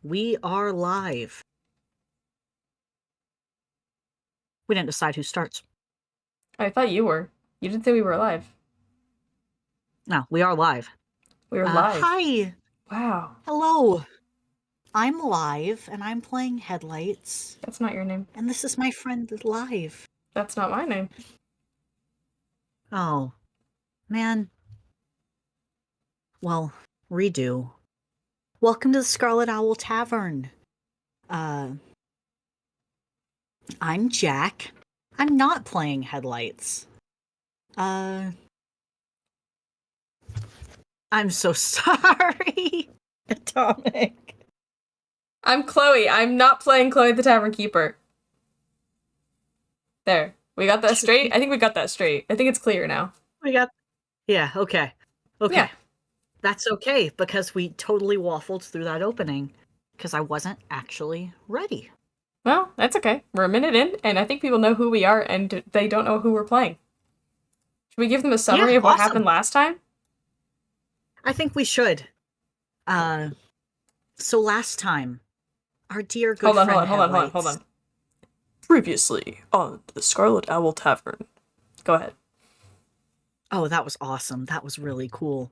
We are live. We didn't decide who starts. I thought you were. You didn't say we were live. No, we are live. We were live. Hi. Wow. Hello. I'm live, and I'm playing Headlights. That's not your name. And this is my friend live. That's not my name. Oh, man. Well, redo. Welcome to the Scarlet Owl Tavern. I'm Jack. I'm not playing Headlights. I'm so sorry, Atomic. I'm Chloe. I'm not playing Chloe the Tavernkeeper. There. We got that straight? I think we got that straight. I think it's clear now. Yeah, okay. Okay. Yeah. That's okay, because we totally waffled through that opening, because I wasn't actually ready. Well, that's okay. We're a minute in, and I think people know who we are, and they don't know who we're playing. Should we give them a summary of what happened last time? I think we should. So last time, our dear good friend Hold on. Previously on the Scarlet Owl Tavern. Go ahead. Oh, that was awesome. That was really cool.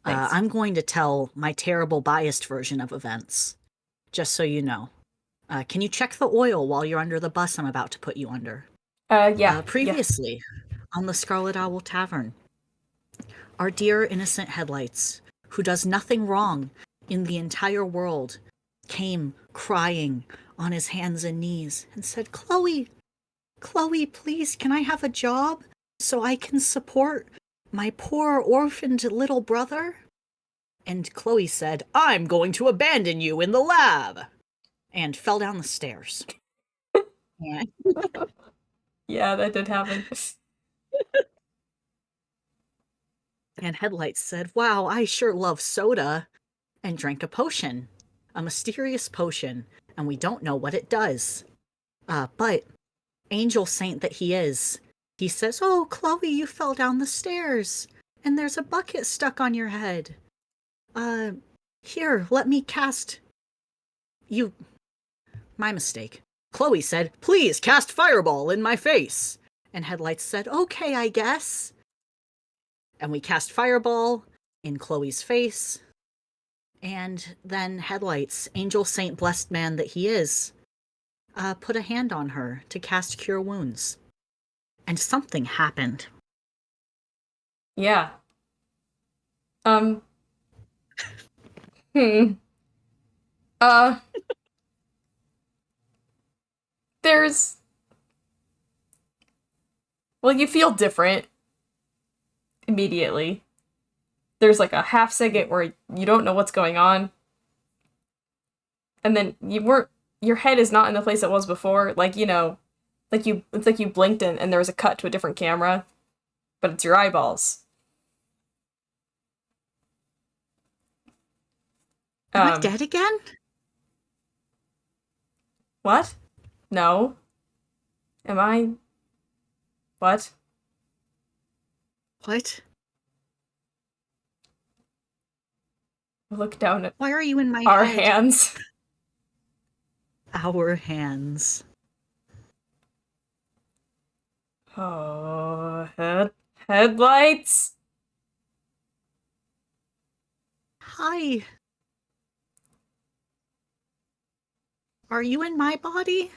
Thanks. I'm going to tell my terrible biased version of events, just so you know. Can you check the oil while you're under the bus I'm about to put you under? Yeah. Previously, on the Scarlet Owl Tavern, our dear innocent Headlights, who does nothing wrong in the entire world, came crying on his hands and knees and said, Chloe, please, can I have a job so I can support my poor orphaned little brother? And Chloe said, I'm going to abandon you in the lab, and fell down the stairs. Yeah, that did happen. And Headlights said, wow, I sure love soda, and drank a potion, a mysterious potion, and we don't know what it does. But angel saint that he is, he says, oh, Chloe, you fell down the stairs, and there's a bucket stuck on your head. Here, let me cast you. My mistake. Chloe said, please cast fireball in my face. And Headlights said, okay, I guess. And we cast fireball in Chloe's face. And then Headlights, angel saint blessed man that he is, put a hand on her to cast Cure Wounds. And something happened. Yeah. There's... Well, you feel different immediately. There's like a half second where you don't know what's going on. And then your head is not in the place it was before. Like, you know, it's like you blinked and there was a cut to a different camera, but it's your eyeballs. Am I dead again? What? No. Am I? What? What? Look down at Why are you in my our head? hands. Our hands. Oh, headlights. Hi. Are you in my body?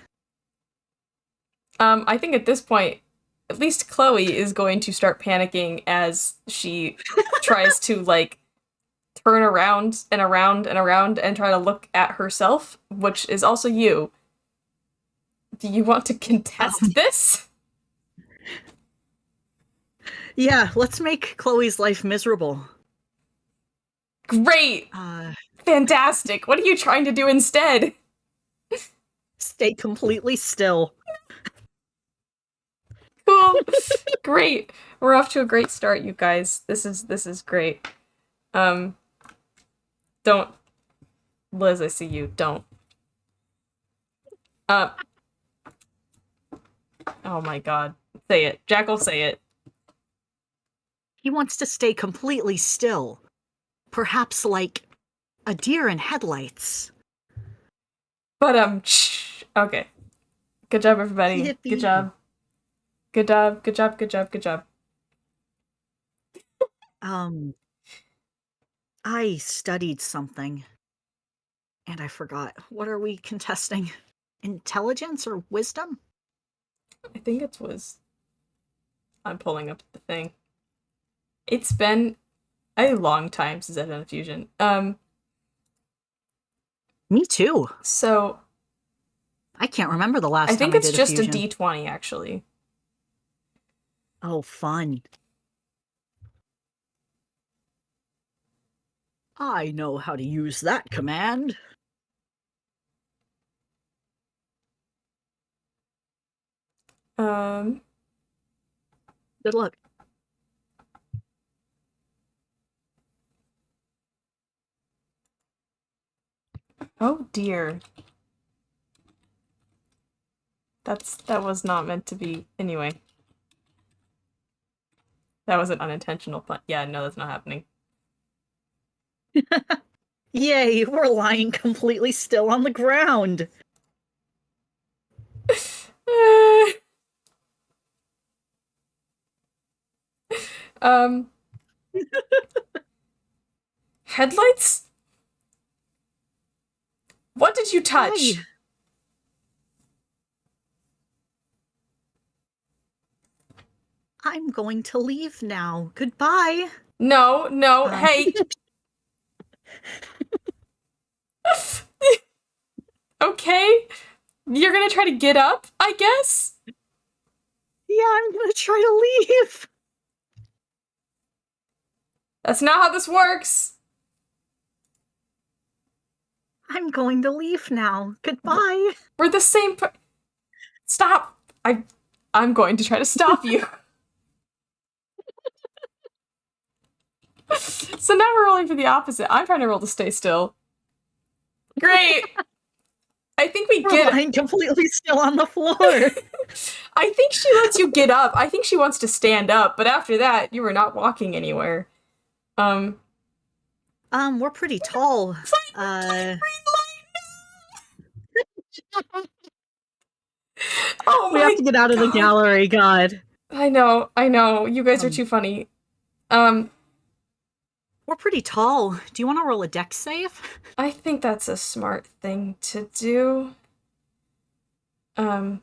I think at this point, at least Chloe is going to start panicking as she tries to, like, turn around and around and around and try to look at herself, which is also you. Do you want to contest this? Yeah, let's make Chloe's life miserable. Great! Fantastic! What are you trying to do instead? Stay completely still. Cool. Great. We're off to a great start, you guys. This is great. Don't. Liz, I see you. Don't. Oh my god. Say it. Jackal, say it. He wants to stay completely still. Perhaps like a deer in headlights. But okay. Good job, everybody. Good Yippee. job. Good job. Good job. Good job. Good job. Um, I studied something and I forgot. What are we contesting? Intelligence or wisdom? I think it was. I'm pulling up the thing. It's been a long time since I've done a fusion. Me too. So I can't remember the I last time think I it's did a just a fusion. D20 actually. Oh, fun. I know how to use that command. Um. Good luck. Oh dear. That was not meant to be. Anyway, that was an unintentional pun. Yeah, no, that's not happening. Yay, we're lying completely still on the ground. um. Headlights? What did you Hi. touch? I'm going to leave now. Goodbye. No, no. Um, Hey. Okay. You're gonna try to get up, I guess? yeah, I'm gonna try to leave. That's not how this works. I'm going to leave now. Goodbye. We're the same Stop. I'm going to try to stop you. So now we're rolling for the opposite. I'm trying to roll to stay still. Great. I think we We're get lying completely still on the floor. I think she lets you get up. I think she wants to stand up, but after that, you were not walking anywhere. We're pretty tall. Oh We have my to get out of the god. gallery, God. I know. You guys are Um, too funny. Um, we're pretty tall. Do you want to roll a dex save? I think that's a smart thing to do. Um,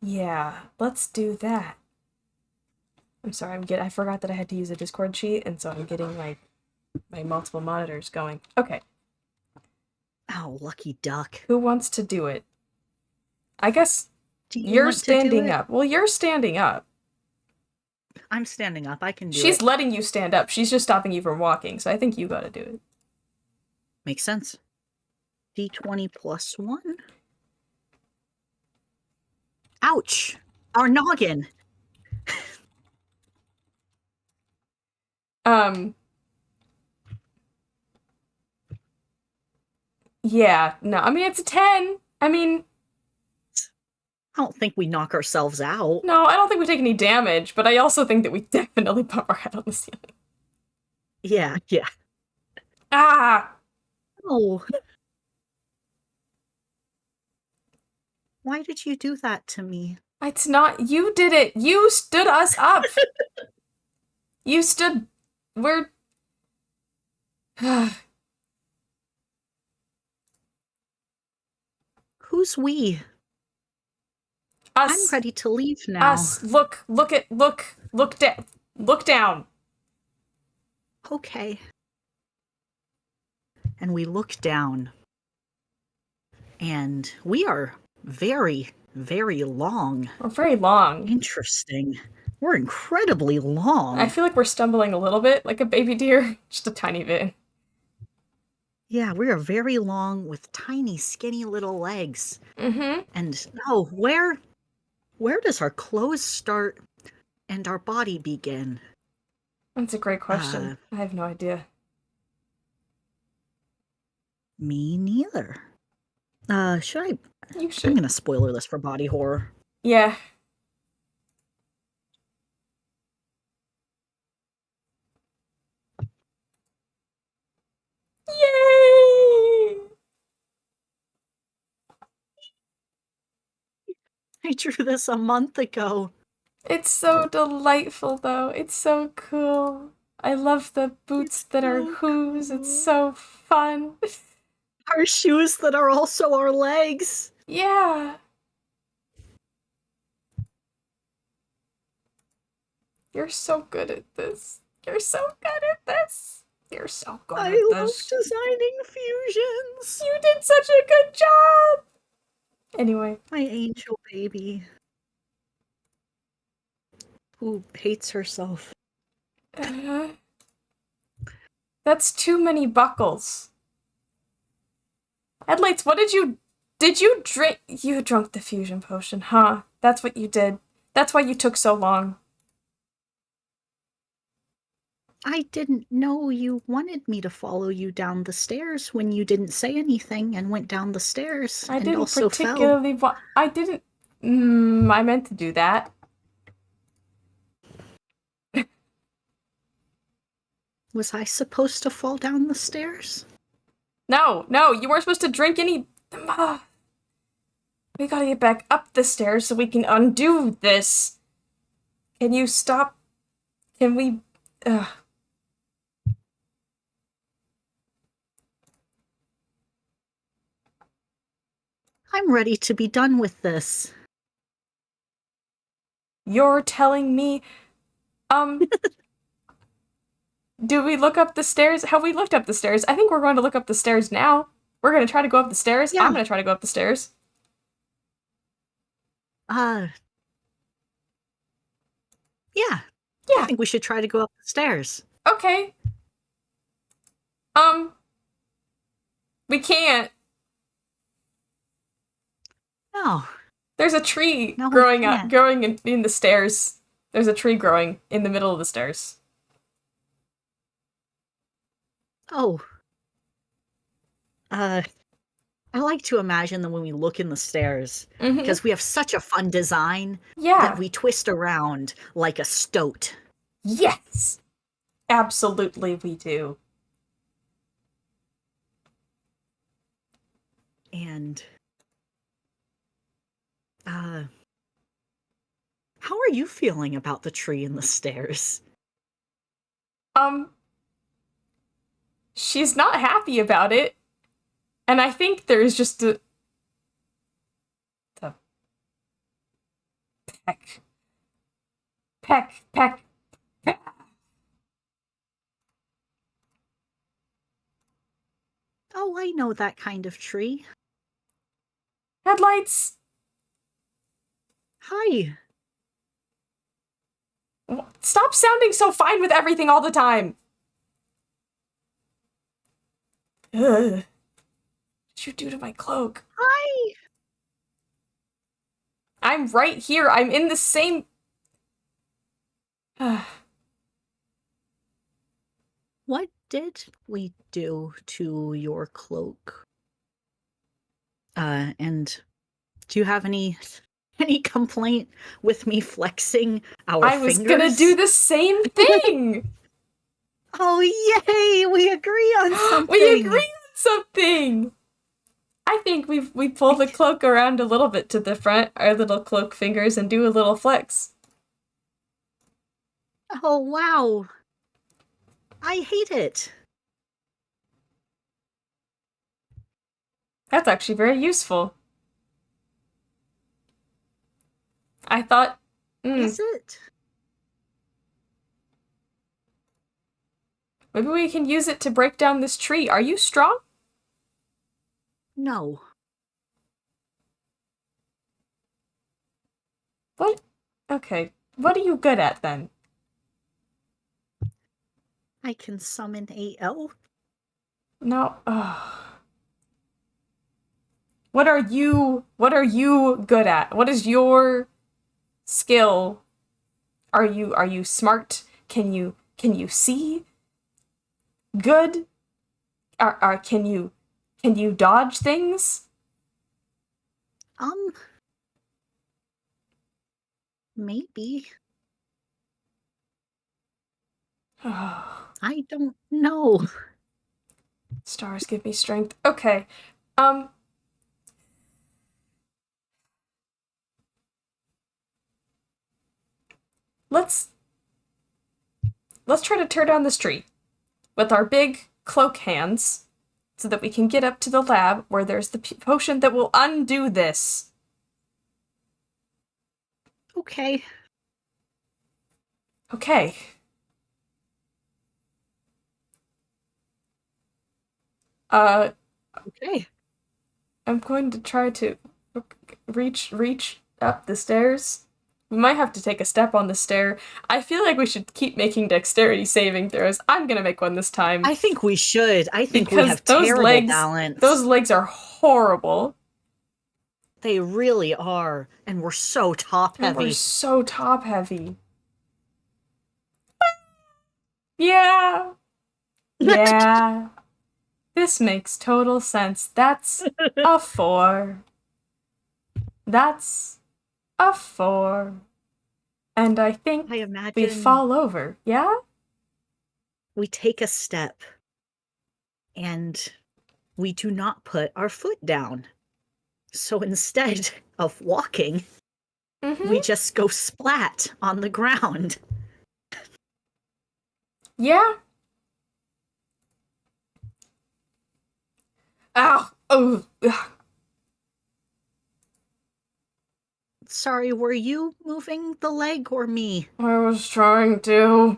yeah, let's do that. I'm sorry, I forgot that I had to use a Discord sheet, and so I'm getting my multiple monitors going. Okay, Oh, lucky duck. who wants to do it? I guess Do you you're want to do standing it? up. Well, you're standing up. I'm standing up. I can do She's it. letting you stand up. She's just stopping you from walking, so I think you gotta do it. Makes sense. D20 plus 1. Ouch! Our noggin! Um, yeah, no, I mean, it's a 10. I mean, I don't think we knock ourselves out. no, I don't think we take any damage, but I also think that we definitely bump our head on the ceiling. Yeah, yeah. Ah! Oh. Why did you do that to me? It's not. You did it. You stood us up. You stood. We're. Who's we? I'm Us. ready to leave now. Us. Look down. Look down. Okay. And we look down. And we are very, very long. We're very long. Interesting. We're incredibly I long. feel like we're stumbling a little bit like a baby deer. Just a tiny bit. Yeah, we are very long with tiny, skinny little legs. Mm-hmm. And oh, where does our clothes start and our body begin? That's a great question. I have no idea. Me neither. Should I? You I'm should. gonna spoiler this for body horror. Yeah. Yay! I drew this a month ago. It's so delightful, though. It's so cool. I love the boots It's that are so hooves. It's cool. so fun. Our shoes that are also our legs. Yeah. You're so good at this. You're so good at this. You're so good I at love this. designing fusions. You did such a good job. Anyway. My angel baby. Who hates herself. That's too many buckles. Headlights, what did you drink? You drank the fusion potion, huh? That's what you did. That's why you took so long. I didn't know you wanted me to follow you down the stairs when you didn't say anything and went down the stairs I and didn't also fell. particularly want. I didn't. I meant to do that. Was I supposed to fall down the stairs? No, you weren't supposed to drink any. We gotta get back up the stairs so we can undo this. Can you stop? Can we? I'm ready to be done with this. You're telling me. Do we look up the stairs? Have we looked up the stairs? I think we're going to look up the stairs now. We're going to try to go up the stairs. Yeah. I'm going to try to go up the stairs. Yeah. Yeah. I think we should try to go up the stairs. Okay. We can't. No. There's a tree No, we growing can't. in the stairs. There's a tree growing in the middle of the stairs. Oh. I like to imagine that when we look in the stairs, because we have such a fun design that we twist around like a stoat. Yes. Absolutely we do. And how are you feeling about the tree and the stairs? She's not happy about it. And I think there's just the peck. Oh, I know that kind of tree. Headlights. Hi. Stop sounding so fine with everything all the time. Ugh. What did you do to my cloak? Hi. I'm right here. I'm in the same... What did we do to your cloak? And do you have any complaint with me flexing our I was fingers? gonna do the same thing! Oh, yay! We agree on something! We agree on something! I think we pull the cloak around a little bit to the front, our little cloak fingers, and do a little flex. Oh, wow. I hate it. That's actually very useful. I thought... Is it? Maybe we can use it to break down this tree. Are you strong? No. What? Okay. What are you good at, then? I can summon a elf. No. What are you good at? What is your skill? Are you smart? Can you see? Good? Can you dodge things? Maybe. I don't know. Stars give me strength. Okay. let's try to tear down this tree with our big cloak hands so that we can get up to the lab where there's the potion that will undo this. Okay. Okay. Okay. I'm going to try to reach up the stairs. We might have to take a step on the stair. I feel like we should keep making dexterity saving throws. I'm gonna make one this time. I think we should. I think we Because have terrible balance. those legs are horrible. They really are. And we're so top And heavy. we're so top heavy. Yeah. Yeah. This makes total sense. That's a 4. That's a 4. And I think I imagine we fall over, yeah? we take a step and we do not put our foot down. So instead of walking, we just go splat on the ground. Yeah. Ow. Oh. Ugh. Sorry, were you moving the leg or me? I was trying to.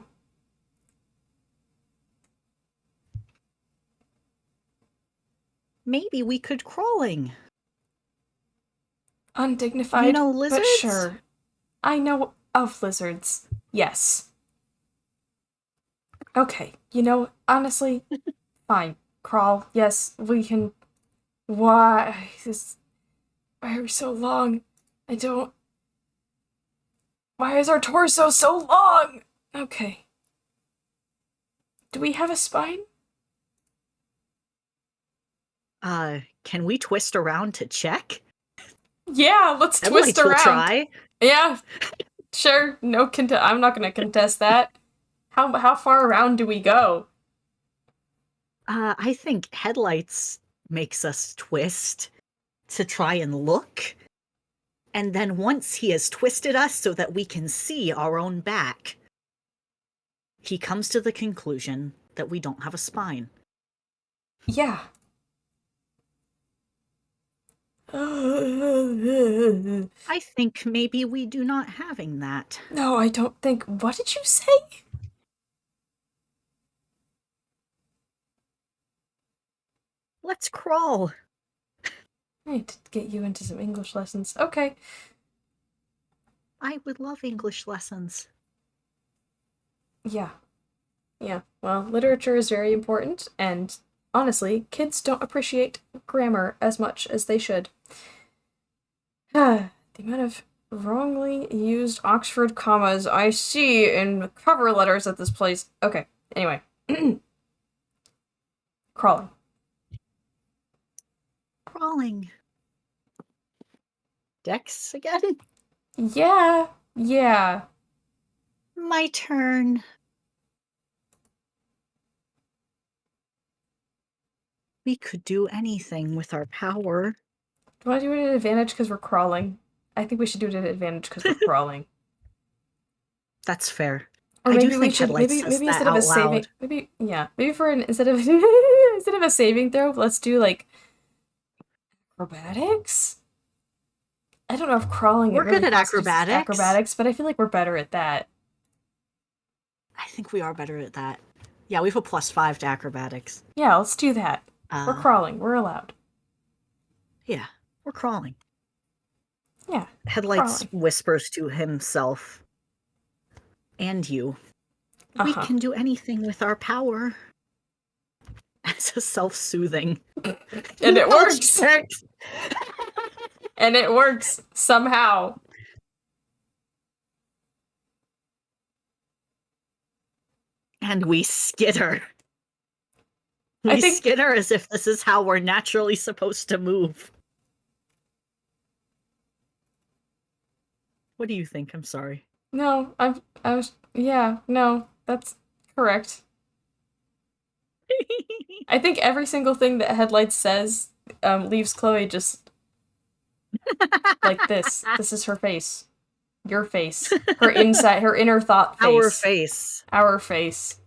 Maybe we could crawling. Undignified, You know lizards? but sure. I know of lizards. Yes. Okay, honestly, fine. Crawl. Yes, we can. Why are we so long? I don't. Why is our torso so long? Okay. Do we have a spine? Can we twist around to check? Yeah, let's twist Headlights will around. try. Yeah, sure. No I'm not gonna contest that. How far around do we go? I think headlights makes us twist to try and look. And then once he has twisted us so that we can see our own back, he comes to the conclusion that we don't have a spine. Yeah. I think maybe we do not having that. No, I don't think. What did you say? Let's crawl. I need to get you into some English lessons. Okay. I would love English lessons. Yeah. Yeah. Well, literature is very important, and honestly, kids don't appreciate grammar as much as they should. The amount of wrongly used Oxford commas I see in cover letters at this place. Okay, anyway. Crawling. Crawling. Dex again? Yeah. Yeah. My turn. We could do anything with our power. Do you want to do it at advantage because we're crawling? I think we should do it at advantage because we're crawling. That's fair. Or I maybe do we think should headlights maybe says that instead of a out saving loud. maybe for an instead of instead of a saving throw, let's do like acrobatics. I don't know if crawling We're really good at constitutes acrobatics. acrobatics, but I feel like we're better at that. I think we are better at that. Yeah, we have a +5 to acrobatics. Yeah, let's do that. We're crawling. We're allowed. Yeah, we're crawling. Yeah. Headlights crawling. whispers to himself and you. We can do anything with our power. As a self-soothing. And it works. And it works somehow. And we skitter. We skitter as if this is how we're naturally supposed to move. What do you think? I'm sorry. No, no, that's correct. I think every single thing that Headlights says leaves Chloe just like this. This is her face. Your face. Her inside, her inner thought face. Our face. Our face.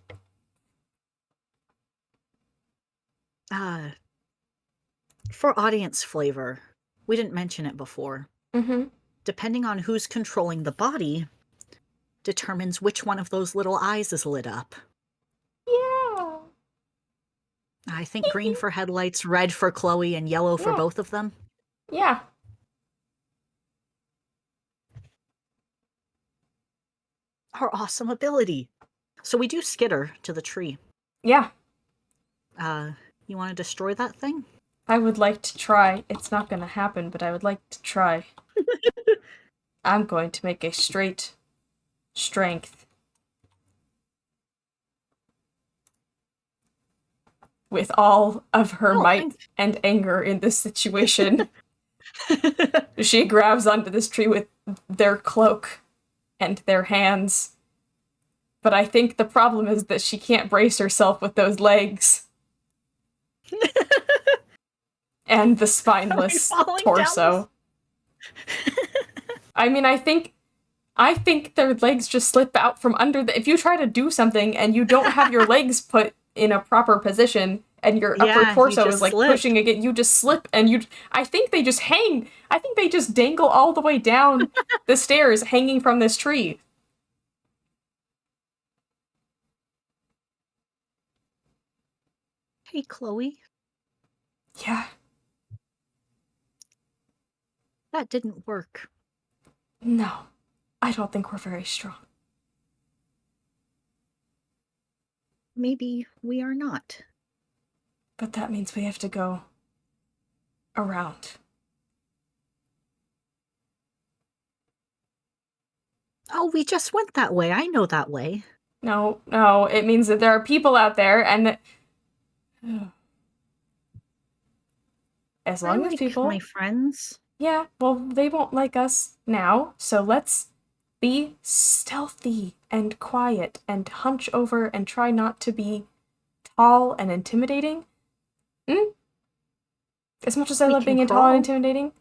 For audience flavor, we didn't mention it before. Mm-hmm. Depending on who's controlling the body, determines which one of those little eyes is lit up. Yeah. I think green for headlights, red for Chloe, and yellow for both of them. Yeah. Our awesome ability. So we do skitter to the tree. Yeah. You want to destroy that thing? I would like to try. It's not gonna happen, but I would like to try. I'm going to make a straight strength. With all of her might and anger in this situation. She grabs onto this tree with their cloak and their hands. But I think the problem is that she can't brace herself with those legs. And the spineless torso. I mean, I think their legs just slip out from under if you try to do something and you don't have your legs put in a proper position and your upper torso is like pushing again, you just slip and I think they just hang. I think they just dangle all the way down the stairs hanging from this tree. Hey, Chloe. Yeah. That didn't work. No. I don't think we're very strong. Maybe we are not. But that means we have to go around. Oh, we just went that way. I know that way. No, it means that there are people out there and that... As long as people... my friends. Yeah, well, they won't like us now, so let's be stealthy and quiet and hunch over and try not to be tall and intimidating. As much as I love being tall and intimidating,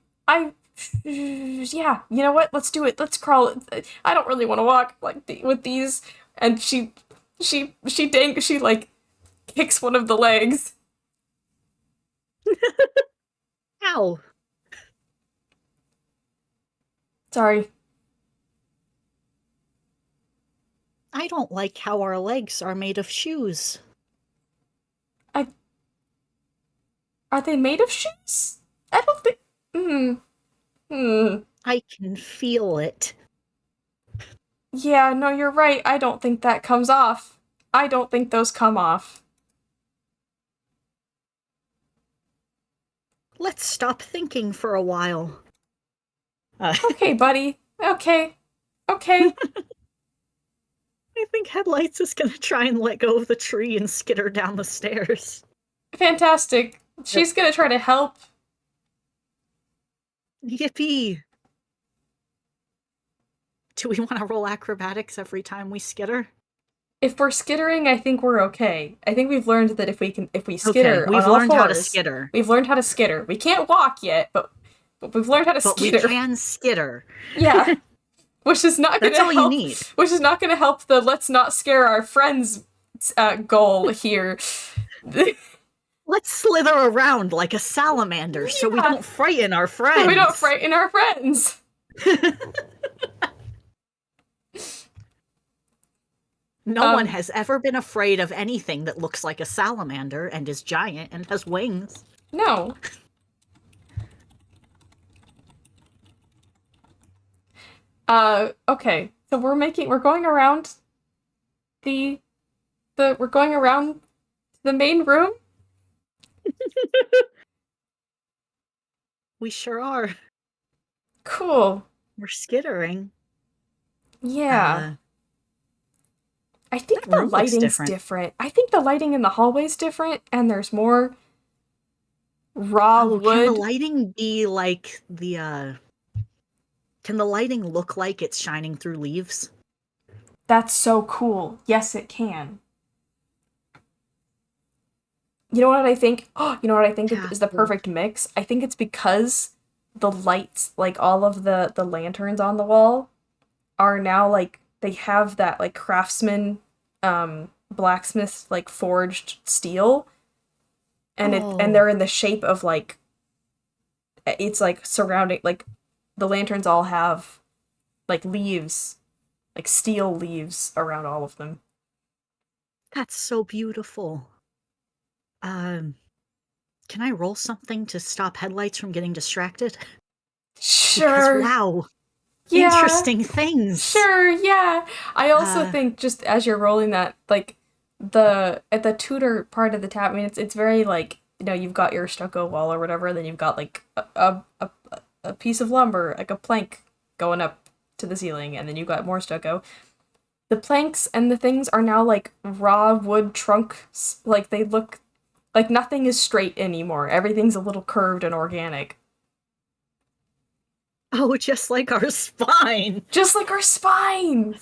yeah, you know what? Let's do it. Let's crawl. I don't really want to walk with these. And she like kicks one of the legs. Ow. Sorry. I don't like how our legs are made of shoes. Are they made of shoes? I don't think... I can feel it. Yeah, no, you're right. I don't think that comes off. I don't think those come off. Let's stop thinking for a while. Okay, buddy. Okay. I think Headlights is gonna try and let go of the tree and skitter down the stairs. Fantastic. She's gonna try to help. Yippee! Do we want to roll acrobatics every time we skitter? If we're skittering, I think we're okay. I think we've learned that if we skitter we've on all learned fours, how to skitter. We've learned how to skitter. We can't walk yet, but we've learned how to skitter. But we can skitter. Yeah. Which is not going to help. That's all you need. Which is not going to help the let's not scare our friends goal here. Let's slither around like a salamander so we don't frighten our friends. So we don't frighten our friends. No one has ever been afraid of anything that looks like a salamander and is giant and has wings. No. Okay. So we're going around we're going around the main room. We sure are. Cool. We're skittering. Yeah. I think the lighting's different. I think the lighting in the hallway's different, and there's more raw wood. Can the lighting be like the, Can the lighting look like it's shining through leaves? That's so cool. Yes, it can. You know what I think? Oh, you know what I think is the perfect mix? I think it's because the lights, like all of the lanterns on the wall, are now like they have that like craftsman blacksmith like forged steel, and Oh, they're in the shape of like it's like surrounding like the lanterns all have like leaves, like steel leaves around all of them. that's so beautiful. Um, can I roll something to stop headlights from getting distracted? Because Sure. wow, Yeah. interesting things. Sure, yeah. I also Uh, think just as you're rolling that, like the at the Tudor part of the tap, I mean it's very like, you've got your stucco wall or whatever, then you've got like a piece of lumber, like a plank going up to the ceiling, and then you've got more stucco. The planks and the things are now like raw wood trunks. Like they look like nothing is straight anymore. Everything's a little curved and organic. oh, just like our spine. Just like our spine.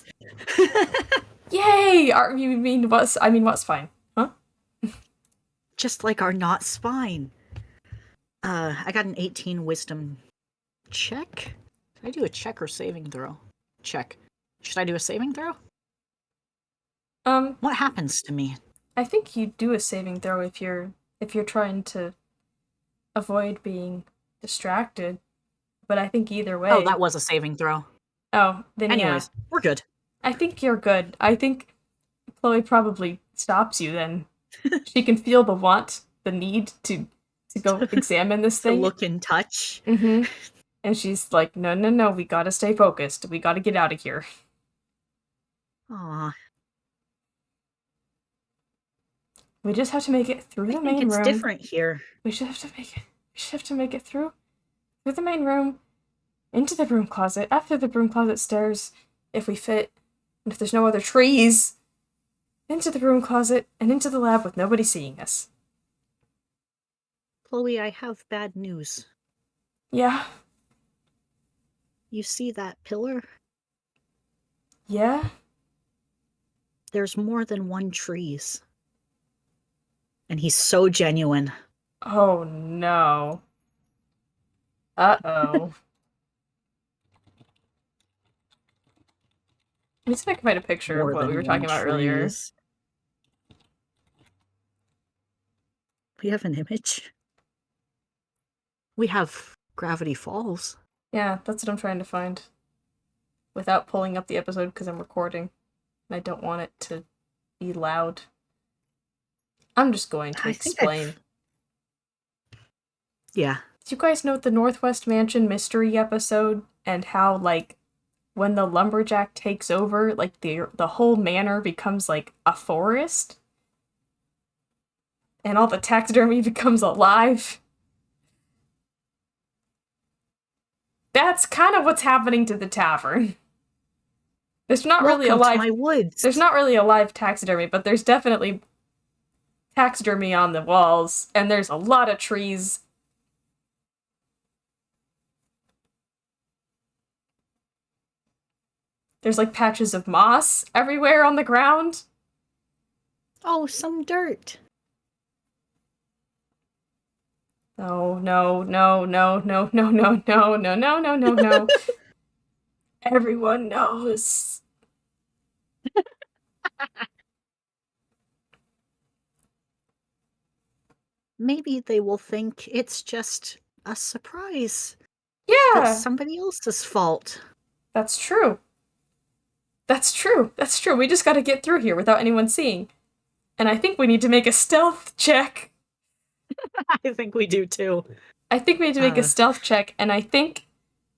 Yay! You mean what's I mean what's fine? Huh? Just like our not spine. I got an 18 wisdom check. Should I do a check or saving throw? Check. Should I do a saving throw? Um, What happens to me? I think you do a saving throw if you're trying to avoid being distracted. But I think either Oh, way. that was a saving throw. Oh, then yeah. Anyways, we're good. I think you're good. I think Chloe probably stops you then. She can feel the want, the need to go examine this To thing. look and touch. Mm-hmm. And she's like, no, no, no, we gotta stay focused. We gotta get out of here. Aw, We just have to make it through I the think main it's room. different here. We should have to make it. We should have to make it through the main room, into the broom closet, after the broom closet stairs, if we fit, and if there's no other trees, into the broom closet and into the lab with nobody seeing us. Chloe, I have bad news. Yeah, You see that pillar? yeah. There's more than one trees. And he's so genuine. Oh no. Uh-oh. Let me see if I can find a picture of More what we than were one talking about earlier. trees. We have an image. We have Gravity Falls. Yeah, that's what I'm trying to find. Without pulling up the episode because I'm recording. And I don't want it to be loud. I'm just going to I think explain. Yeah. Did you guys note the Northwest Mansion mystery episode and how like when the lumberjack takes over, like the whole manor becomes like a forest and all the taxidermy becomes alive? That's kind of what's happening to the tavern. There's not really a Welcome to live my woods. there's not really a live taxidermy, but there's definitely taxidermy on the walls and there's a lot of trees. There's like patches of moss everywhere on the ground. Oh, some dirt. No, no, no, no, no, no, no, no, no, no, no, no, no. Everyone knows. Maybe they will think it's just a surprise that's Yeah, somebody else's fault. that's true. That's true. That's true. We just gotta get through here without anyone seeing. And I think we need to make a stealth check. I think we do too. I think we need to make a Uh, stealth check, and I think,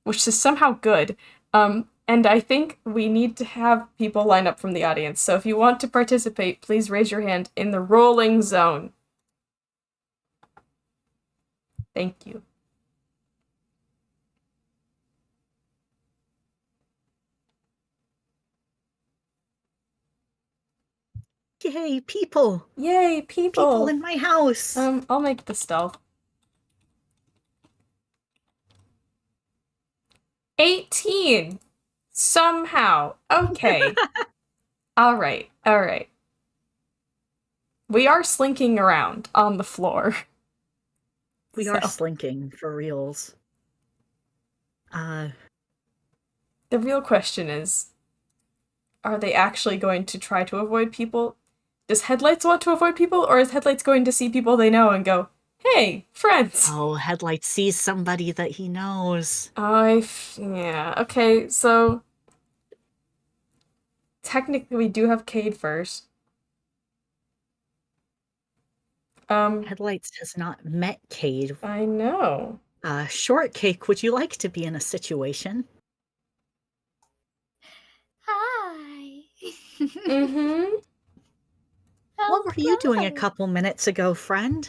which is somehow good, and I think we need to have people line up from the audience. So if you want to participate, please raise your hand in the rolling zone. Thank you. yay, people! Yay, People people! in my house! I'll make the stealth. 18! Somehow. Okay. Alright, alright. We are slinking around on the floor. We are So. slinking for reals. Uh, The real question is, are they actually going to try to avoid people? Does Headlights want to avoid people, or is Headlights going to see people they know and go, hey, friends? Oh, Headlight sees somebody that he knows. Yeah. Okay, so technically we do have Cade first. Headlights has not met Cade. I know. Shortcake, would you like to be in a situation? Hi. Mm-hmm. What were you doing a Hello. couple minutes ago, friend?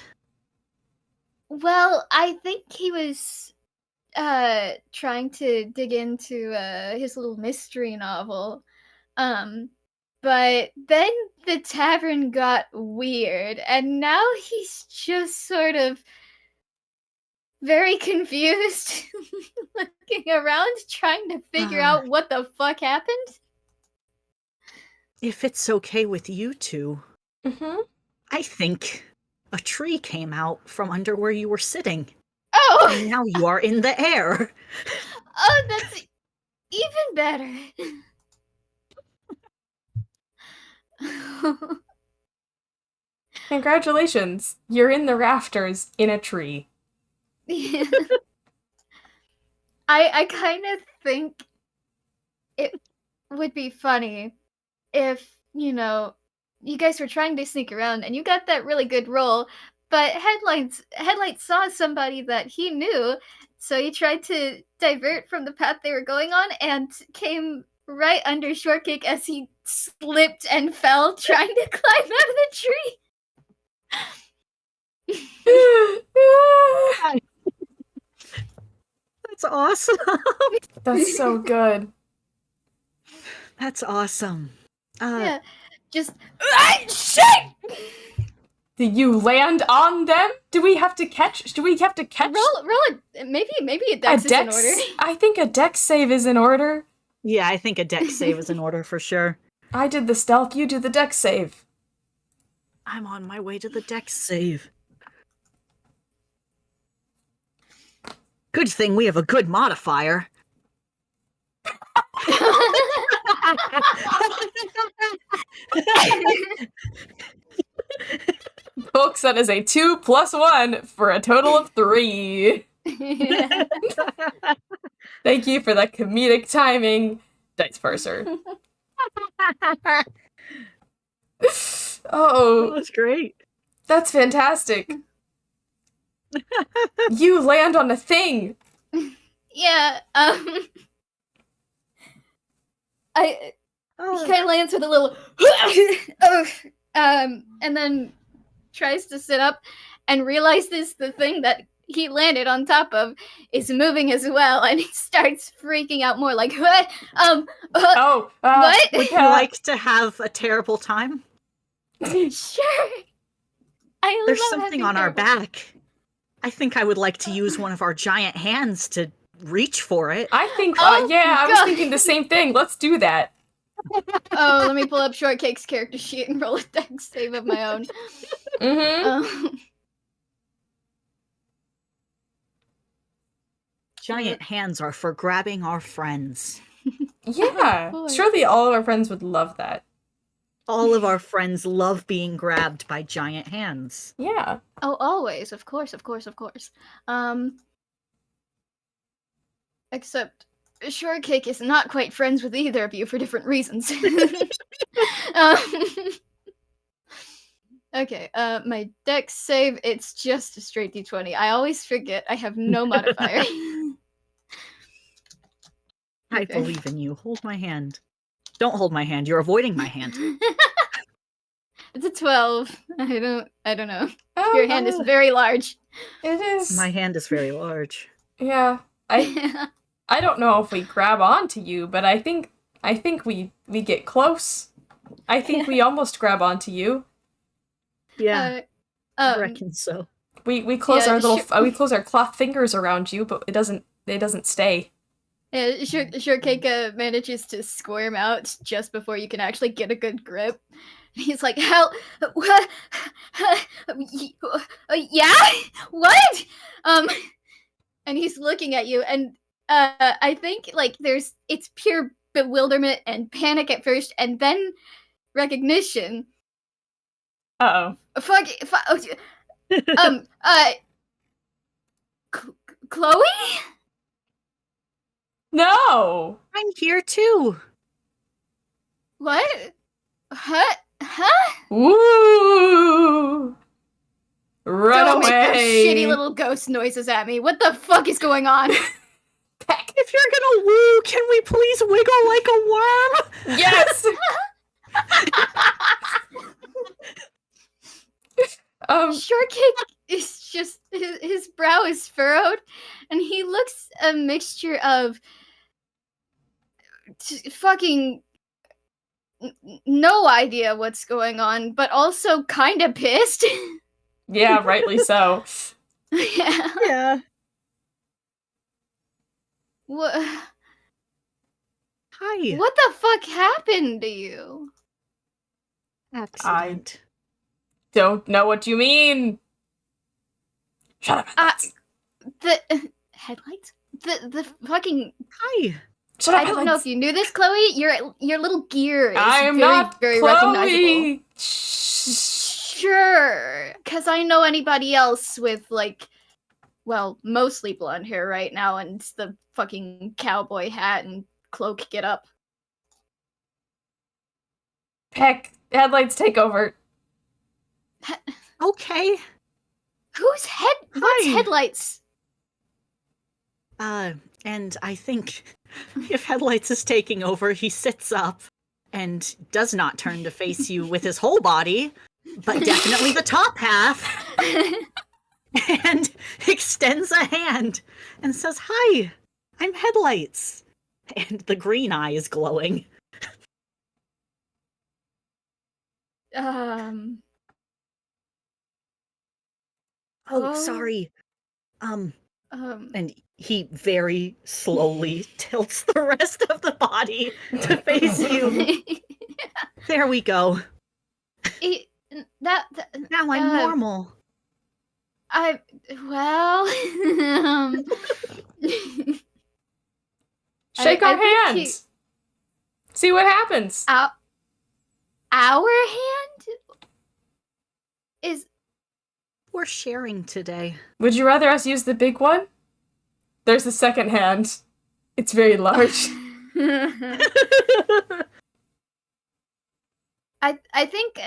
Well, I think he was trying to dig into his little mystery novel. But then the tavern got weird, and now he's just sort of very confused, looking around, trying to figure out what the fuck happened. If it's okay with you two, Mm-hmm. I think a tree came out from under where you were sitting, and Oh, now you are in the air. oh, that's even better. Congratulations. You're in the rafters in a tree. Yeah. I kind of think it would be funny if, you guys were trying to sneak around and you got that really good roll, but Headlights saw somebody that he knew, so he tried to divert from the path they were going on and came right under Shortcake as he slipped and fell trying to climb out of the tree. That's awesome. That's so good. That's awesome. Yeah, just shit. Did you land on them? Do we have to catch? Roll Roll maybe a dex is in order. I think a dex save is in order. Yeah, I think a dex save is in order for sure. I did the stealth, you do the dex save. I'm on my way to the dex save. Good thing we have a good modifier. Folks, that is a 2 + 1 for a total of 3. Thank you for that comedic timing, Dice Parser. Oh, That was great. that's fantastic. You land on a thing. Yeah, he kind of lands with a little, and then tries to sit up and realizes the thing that he landed on top of is moving as well, and he starts freaking out more, like, what? What? Would you like to have a terrible time? Sure. There's something on our back. I think I would like to use one of our giant hands to reach for it. I think, I was thinking the same thing. Let's do that. Oh, let me pull up Shortcake's character sheet and roll a dex save of my own. Mm-hmm. Giant hands are for grabbing our friends. Yeah, Oh, surely all of our friends would love that. All of our friends love being grabbed by giant hands. Yeah. Oh, always, of course. Except Shortcake is not quite friends with either of you for different reasons. Okay, my dex save, it's just a straight d20. I always forget I have no modifier. I believe in you. Hold my hand. Don't hold my hand. You're avoiding my hand. It's a 12. I don't know. Your hand is very large. It is. My hand is very large. Yeah. I don't know if we grab onto you, but I think we get close. I think we almost grab onto you. Yeah. I reckon so. We close our we close our cloth fingers around you, but it doesn't stay. Yeah, Shortcake manages to squirm out just before you can actually get a good grip. He's like, "Hell, what? Yeah, what?" And he's looking at you, and I think like it's pure bewilderment and panic at first, and then recognition. Uh-oh. Um, uh, Chloe? No! I'm here too. What? Huh? Woo! Run Don't make those away! shitty little ghost noises at me. What the fuck is going on? Peck. If you're gonna woo, can we please wiggle like a worm? Yes! Shortcake is just his brow is furrowed, and he looks a mixture of fucking no idea what's going on, but also kind of pissed. Yeah, rightly so. Yeah. Yeah. What? Hi. What the fuck happened to you? Accident. Don't know what you mean. Shut up. The headlights? The fucking. Hi. Shut up. I don't know if you knew this, Chloe. Your little gear is I'm very, not very Chloe. recognizable. Shh. Sure, because I know anybody else with like, well, mostly blonde hair right now, and it's the fucking cowboy hat and cloak get up. Peck. Headlights take over. Okay. What's Hi. headlights? And I think if Headlights is taking over, he sits up and does not turn to face you with his whole body, but definitely the top half, and extends a hand and says, "Hi, I'm Headlights." And the green eye is glowing. Oh, sorry. And he very slowly tilts the rest of the body to face you. There we go. Now I'm normal. Shake our I think hands. See what happens. Our hand is. We're sharing today. Would you rather us use the big one? There's the second hand. It's very large. I think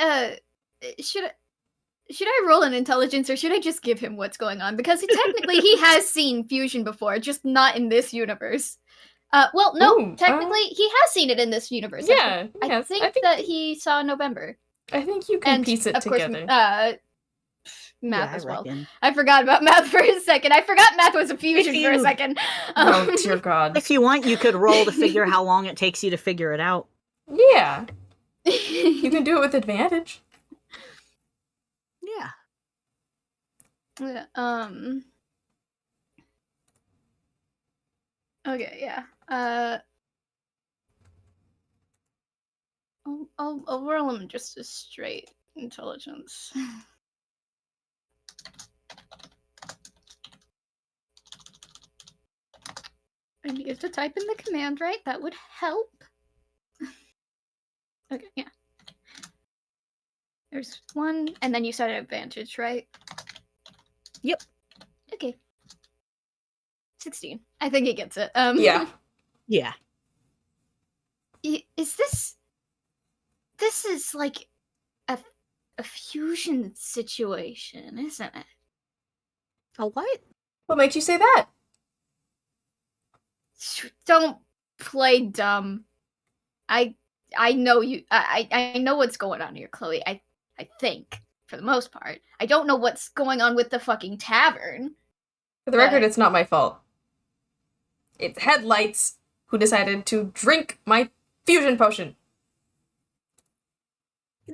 should I roll an intelligence, or should I just give him what's going on? Because technically he has seen fusion before, just not in this universe. Well, no, Ooh, technically he has seen it in this universe. Yeah, I think that he saw November. I think you can And piece it of course, together. Math Yeah, as well. reckon. I forgot about math for a second. I forgot math was a fusion for a second. Oh, dear God. If you want, you could roll to figure how long it takes you to figure it out. Yeah. You can do it with advantage. Yeah. Okay, yeah. I'll roll him just a straight intelligence. And you have to type in the command right. That would help. Okay, yeah. There's one, and then you set an advantage, right? Yep. Okay. 16. I think he gets it. Yeah. Yeah. Is this? This is like a fusion situation, isn't it? A what? What makes you say that? Don't play dumb. I know you. I know what's going on here, Chloe. I think for the most part. I don't know what's going on with the fucking tavern. For the record, it's not my fault. It's Headlights who decided to drink my fusion potion.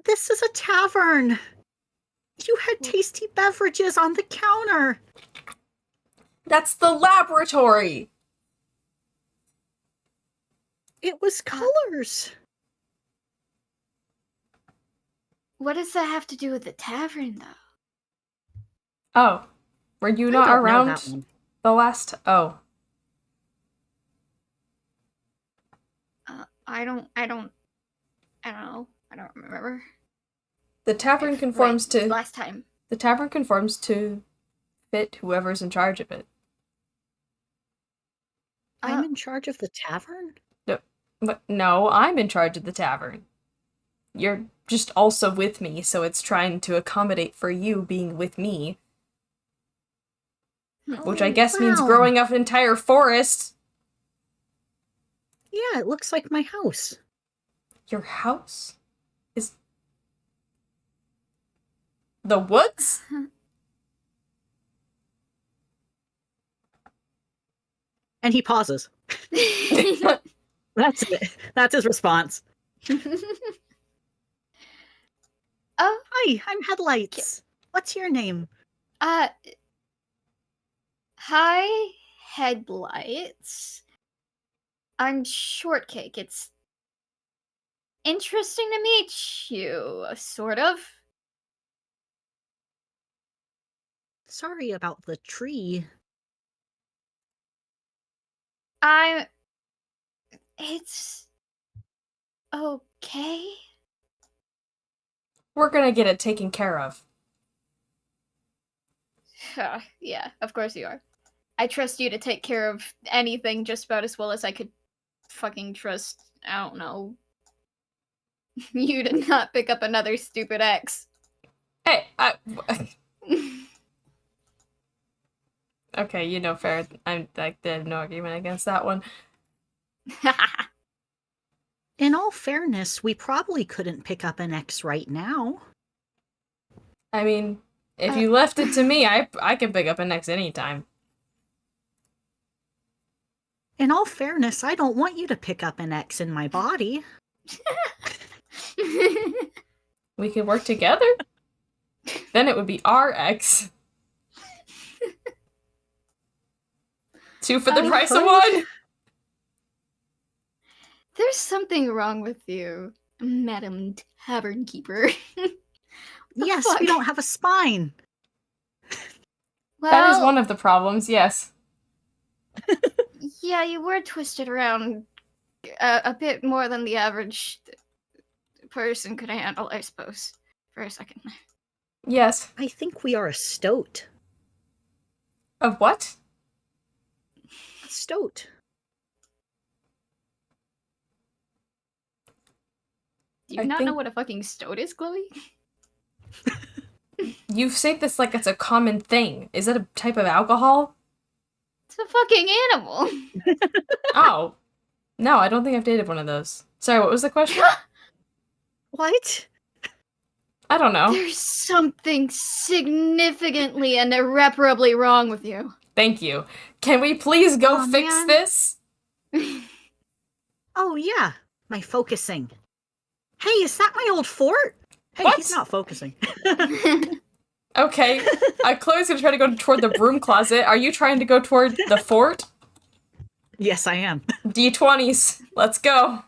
This is a tavern. You had tasty beverages on the counter. That's the laboratory. It was colors. What does that have to do with the tavern, though? Oh, were you not I don't know around that one. the last? Oh, I don't know. I don't remember. The tavern If- conforms wait, to last time. the tavern conforms to fit whoever's in charge of it. I'm in charge of the tavern? No, but no, I'm in charge of the tavern. You're just also with me, so it's trying to accommodate for you being with me, which I guess means wow. growing up an entire forest. Yeah, it looks like my house. Your house is the woods? And he pauses. That's it. That's his response. Oh, Hi, I'm Headlights. What's your name? hi, Headlights. I'm Shortcake. It's interesting to meet you, sort of. Sorry about the tree. It's okay. We're gonna get it taken care of. Yeah, of course you are. I trust you to take care of anything just about as well as I could fucking trust, I don't know, you to not pick up another stupid ex. Hey, okay, you know, fair. There's no argument against that one. In all fairness, we probably couldn't pick up an X right now. I mean, if you left it to me, I can pick up an X anytime. In all fairness, I don't want you to pick up an X in my body. We could work together. Then it would be our X. 2 for the I price of could. 1. There's something wrong with you, Madam Tavernkeeper. Yes, fuck? we don't have a spine. Well, That is one of the problems, yes. yeah, you were twisted around a bit more than the average person could handle, I suppose, for a second. Yes. I think we are a stoat. Of what? A stoat. Do you I not think- know what a fucking stoat is, Chloe? You say this like it's a common thing. Is it a type of alcohol? It's a fucking animal. Oh. No, I don't think I've dated one of those. Sorry, what was the question? What? I don't know. There's something significantly and irreparably wrong with you. Thank you. Can we please go Aw, fix man. this? Oh, yeah. My focusing. Hey, is that my old fort? Hey, What? he's not focusing. Okay. Chloe's gonna try to go toward the broom closet. Are you trying to go toward the fort? Yes, I am. D20s. Let's go.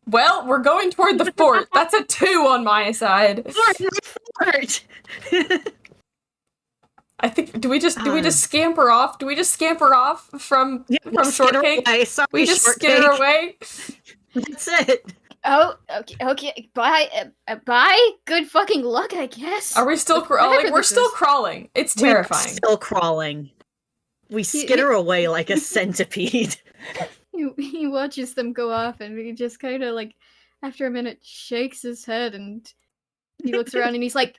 Well, we're going toward the fort. That's a 2 on my side. Fort! I think do we just scamper off? Do we just scamper off from Shortcake? Sorry, We just Shortcake. skitter away? That's it. Oh, okay. Bye. Bye. Good fucking luck, I guess. Are we still Whatever we're this still is. crawling. It's We're terrifying. still crawling. We skitter away like a centipede. He watches them go off, and he just kind of like, after a minute, shakes his head, and he looks around, and he's like,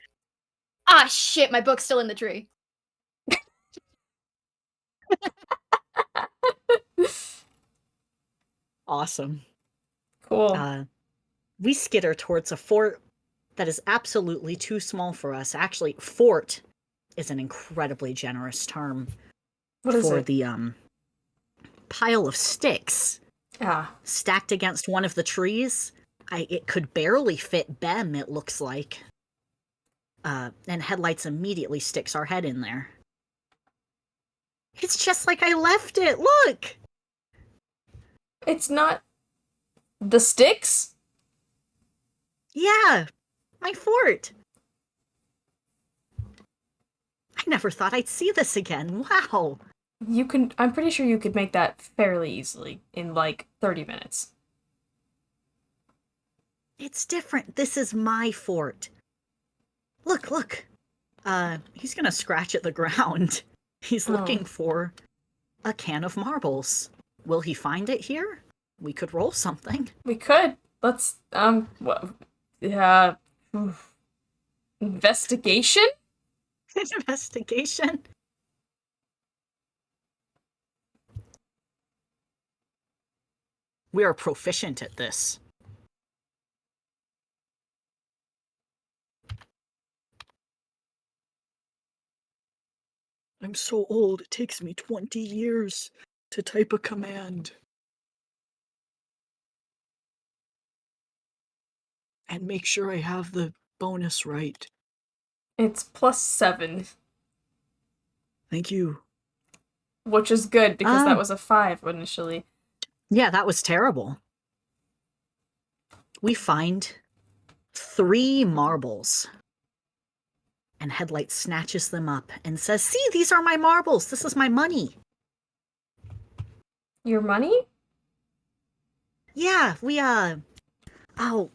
"Ah, shit! My book's still in the tree." Awesome. Cool. We skitter towards a fort that is absolutely too small for us. Actually, fort is an incredibly generous term What is for it? the pile of sticks Ah. stacked against one of the trees. It could barely fit Bem, it looks like. And Headlights immediately sticks our head in there. It's just like I left it. Look. It's not the sticks? Yeah, my fort. I never thought I'd see this again. Wow. I'm pretty sure you could make that fairly easily in like 30 minutes. It's different. This is my fort. Look, look. He's gonna scratch at the ground. He's Oh. looking for a can of marbles. Will he find it here? We could roll something. We could. Let's, uh, investigation? Investigation. We are proficient at this. I'm so old, it takes me 20 years to type a command. And make sure I have the bonus right. It's +7, Thank you. which is good because that was a 5 initially. Yeah, that was terrible. We find 3 marbles. And Headlight snatches them up and says, "See, these are my marbles. This is my money." Your money? Yeah, oh,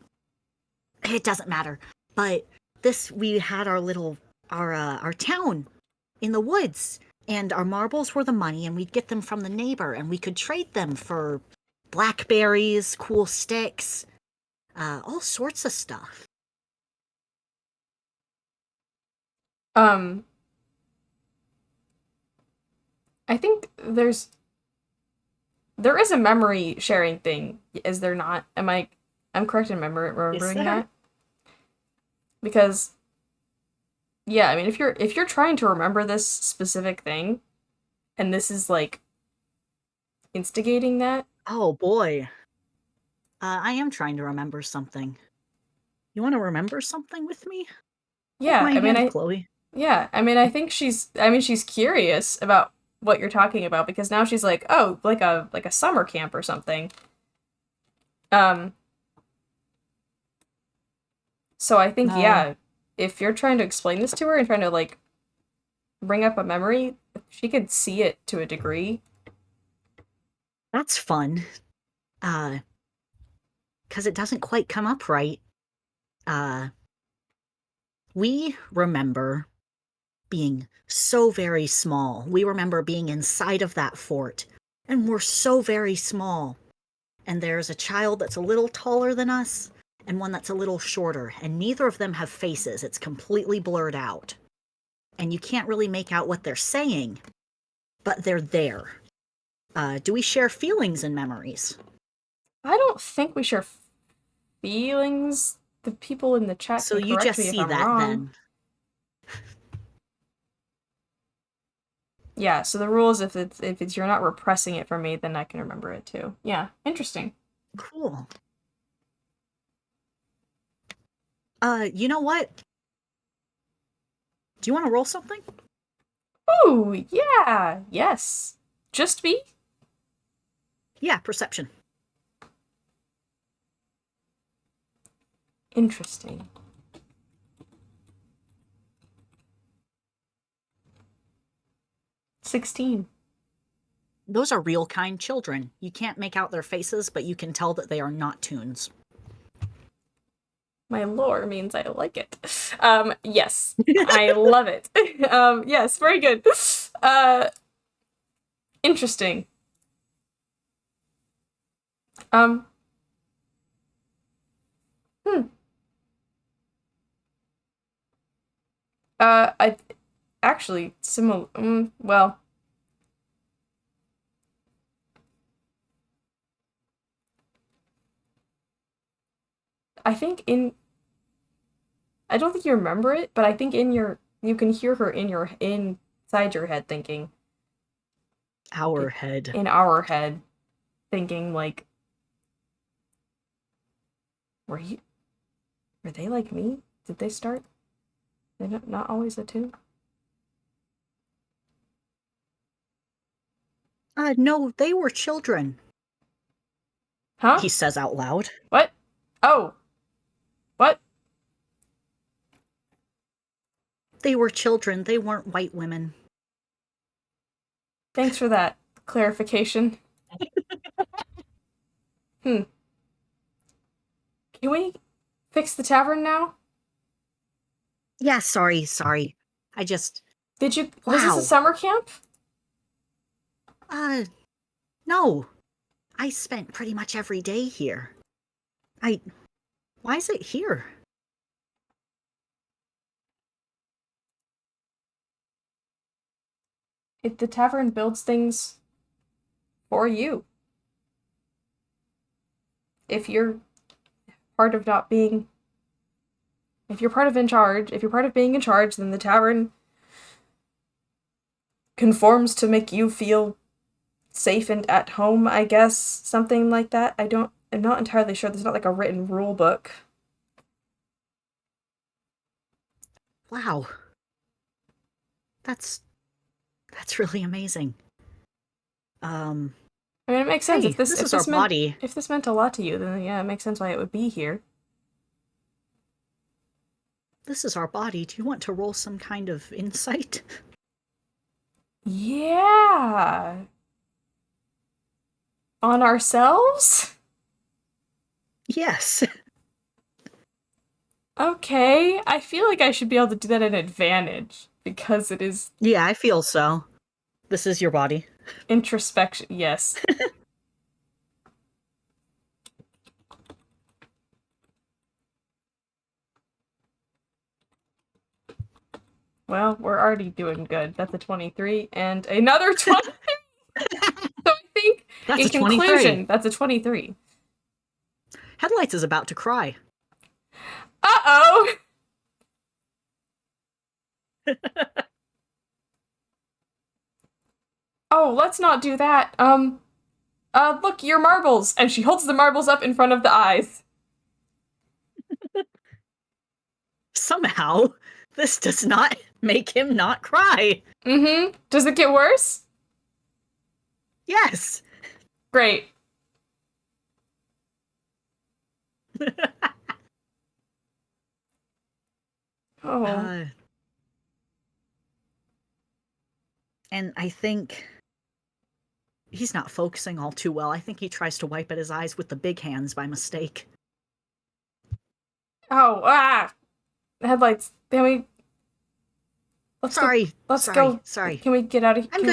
it doesn't matter. But we had our town in the woods, and our marbles were the money, and we'd get them from the neighbor, and we could trade them for blackberries, cool sticks, all sorts of stuff. I think there is a memory sharing thing, is there not? I'm correct in remembering that? Because, yeah, I mean, if you're trying to remember this specific thing, and this is like instigating that. Oh boy. I am trying to remember something. You want to remember something with me? Yeah, Hold my hand, Chloe. Yeah, I mean, I think she's curious about what you're talking about because now she's like, oh, like a summer camp or something. So I think, yeah, if you're trying to explain this to her and trying to like bring up a memory, she could see it to a degree. That's fun. Because it doesn't quite come up right. We remember being so very small. We remember being inside of that fort, and we're so very small. And there's a child that's a little taller than us, and one that's a little shorter, and neither of them have faces. It's completely blurred out. And you can't really make out what they're saying, but they're there. Do we share feelings and memories? I don't think we share feelings. The people in the chat So can you correct just me if see I'm that wrong. then. Yeah, so the rule is if it's you're not repressing it for me, then I can remember it too. Yeah, interesting. Cool. You know what? Do you want to roll something? Ooh, yeah, yes. Just me? Yeah, perception. Interesting. $16. Those are real kind children. You can't make out their faces, but you can tell that they are not toons. My lore means I like it. Yes. I love it. Yes, very good. Interesting. Hmm. I actually similar. Well, I think I don't think you remember it, but I think you can hear her inside your head thinking. Our head. In our head, thinking like, were they like me? Did they start? They're not always a two? No, they were children. Huh? He says out loud. What? Oh. What? They were children. They weren't white women. Thanks for that clarification. Can we fix the tavern now? Yeah, sorry. I just Was this a Wow. summer camp? No. I spent pretty much every day here. Why is it here? The tavern builds things for you. If you're part of not being if you're part of being in charge, then the tavern conforms to make you feel safe and at home, I guess. Something like that. I'm not entirely sure. There's not like a written rule book. Wow. That's really amazing. I mean, it makes sense. Hey, this is our body. If this meant a lot to you, then yeah, it makes sense why it would be here. This is our body. Do you want to roll some kind of insight? Yeah. On ourselves? Yes. Okay, I feel like I should be able to do that at advantage because it is Yeah, I feel so. This is your body. introspection. Yes. Well, we're already doing good. That's a 23 and another 20. So I think That's in a 23. conclusion, that's a 23. Headlights is about to cry. Uh-oh. Oh, let's not do that. Look, your marbles. And she holds the marbles up in front of the eyes. Somehow, this does not make him not cry. Mm-hmm. Does it get worse? Yes. Great. Oh. And I think he's not focusing all too well. I think he tries to wipe at his eyes with the big hands by mistake. Oh, headlights. Can we... Sorry. go. Sorry. Can we get out of here? I'm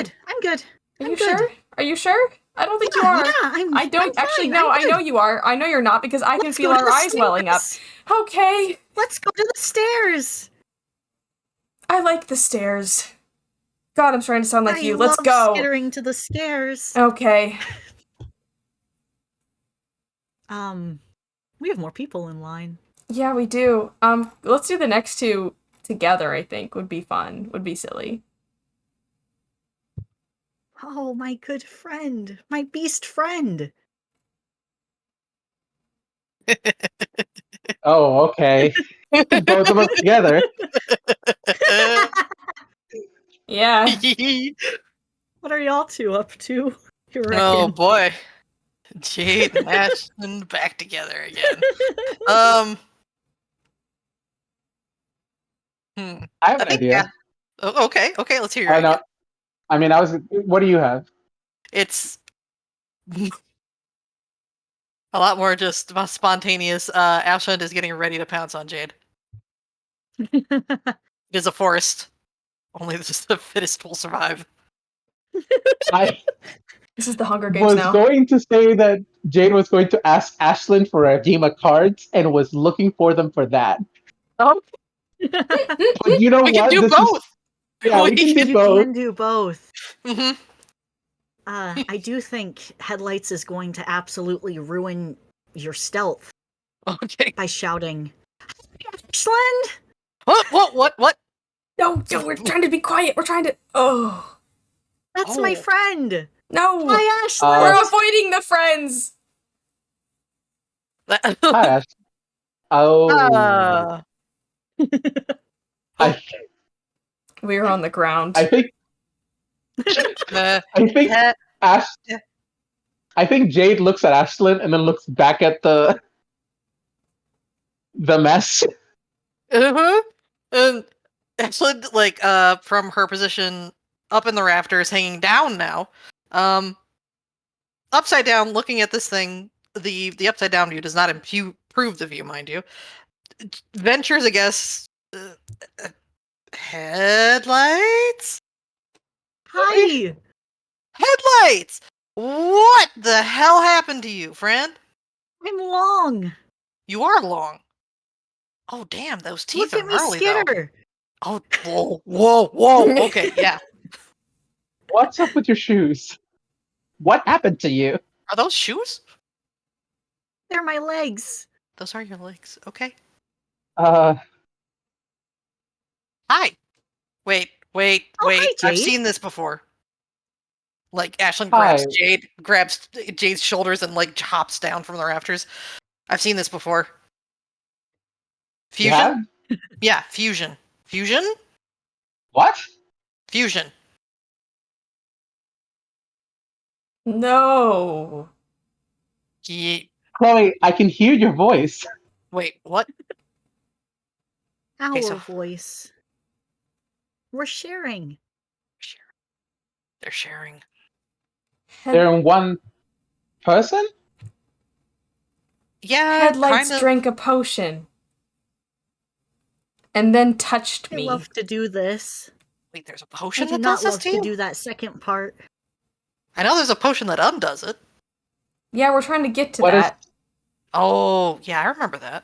good. Are you sure? Are you sure? I don't think you are. Yeah, I don't I'm actually fine. know. I'm I good. know you are. I know you're not because I can Let's feel go to our the eyes welling up. stairs. Okay. Let's go to the stairs. I like the stairs. God, I'm starting to sound like I you. Let's love go. skittering to the stairs. Okay. We have more people in line. Yeah, we do. Let's do the next two together, I think. Would be fun. Would be silly. Oh, my good friend. My beast friend. Oh, okay. Both of us together. Yeah. What are y'all two up to? You reckon? Oh boy. Jade and Ashton back together again. I have I an think, idea. yeah. Okay, let's hear your I idea. know. I mean, what do you have? It's a lot more just spontaneous. Ashland is getting ready to pounce on Jade. It is a forest. Only the fittest will survive. I This is the Hunger Games was now. going to say that Jade was going to ask Ashlyn for a game of cards and was looking for them for that. Oh, But you know we what? can do both. Yeah, we can do You both. can do both. Mm-hmm. I do think Headlights is going to absolutely ruin your stealth Okay. by shouting, Ashland! What? No, we're trying to be quiet. We're trying to. Oh. That's my friend! No. Hi, Ashland! We're avoiding the friends. Hi, Ash. Oh. I We were on the ground. I think uh, I think yeah. Ash. Yeah. I think Jade looks at Ashlyn and then looks back at the mess. Uh-huh. And Ashland, like, from her position up in the rafters, hanging down now. Upside down, looking at this thing. The upside down view does not improve the view, mind you. Ventures, I guess. Headlights? Hi! Headlights! What the hell happened to you, friend? I'm long! You are long. Oh, damn, those teeth Look are at me gnarly, though. skitter! Oh, whoa. Okay, yeah. What's up with your shoes? What happened to you? Are those shoes? They're my legs. Those are your legs. Okay. Uh, Hi. Wait. Oh, hi, I've Jade. seen this before. Like, Ashlyn Hi. grabs Jade's shoulders and, like, hops down from the rafters. I've seen this before. You have? Fusion? Yeah, fusion. Fusion? What? Fusion. No. Chloe, I can hear your voice. Wait, what? Our Okay, so voice. We're sharing. they're sharing. They're in one person? Yeah, Headlights kind of. drank a potion. And then touched I me. love to do this. Wait, there's a I potion do that not does this love to to you? do that second part. I know there's a potion that undoes it. Yeah, we're trying to get to What is- that. Oh, yeah, I remember that.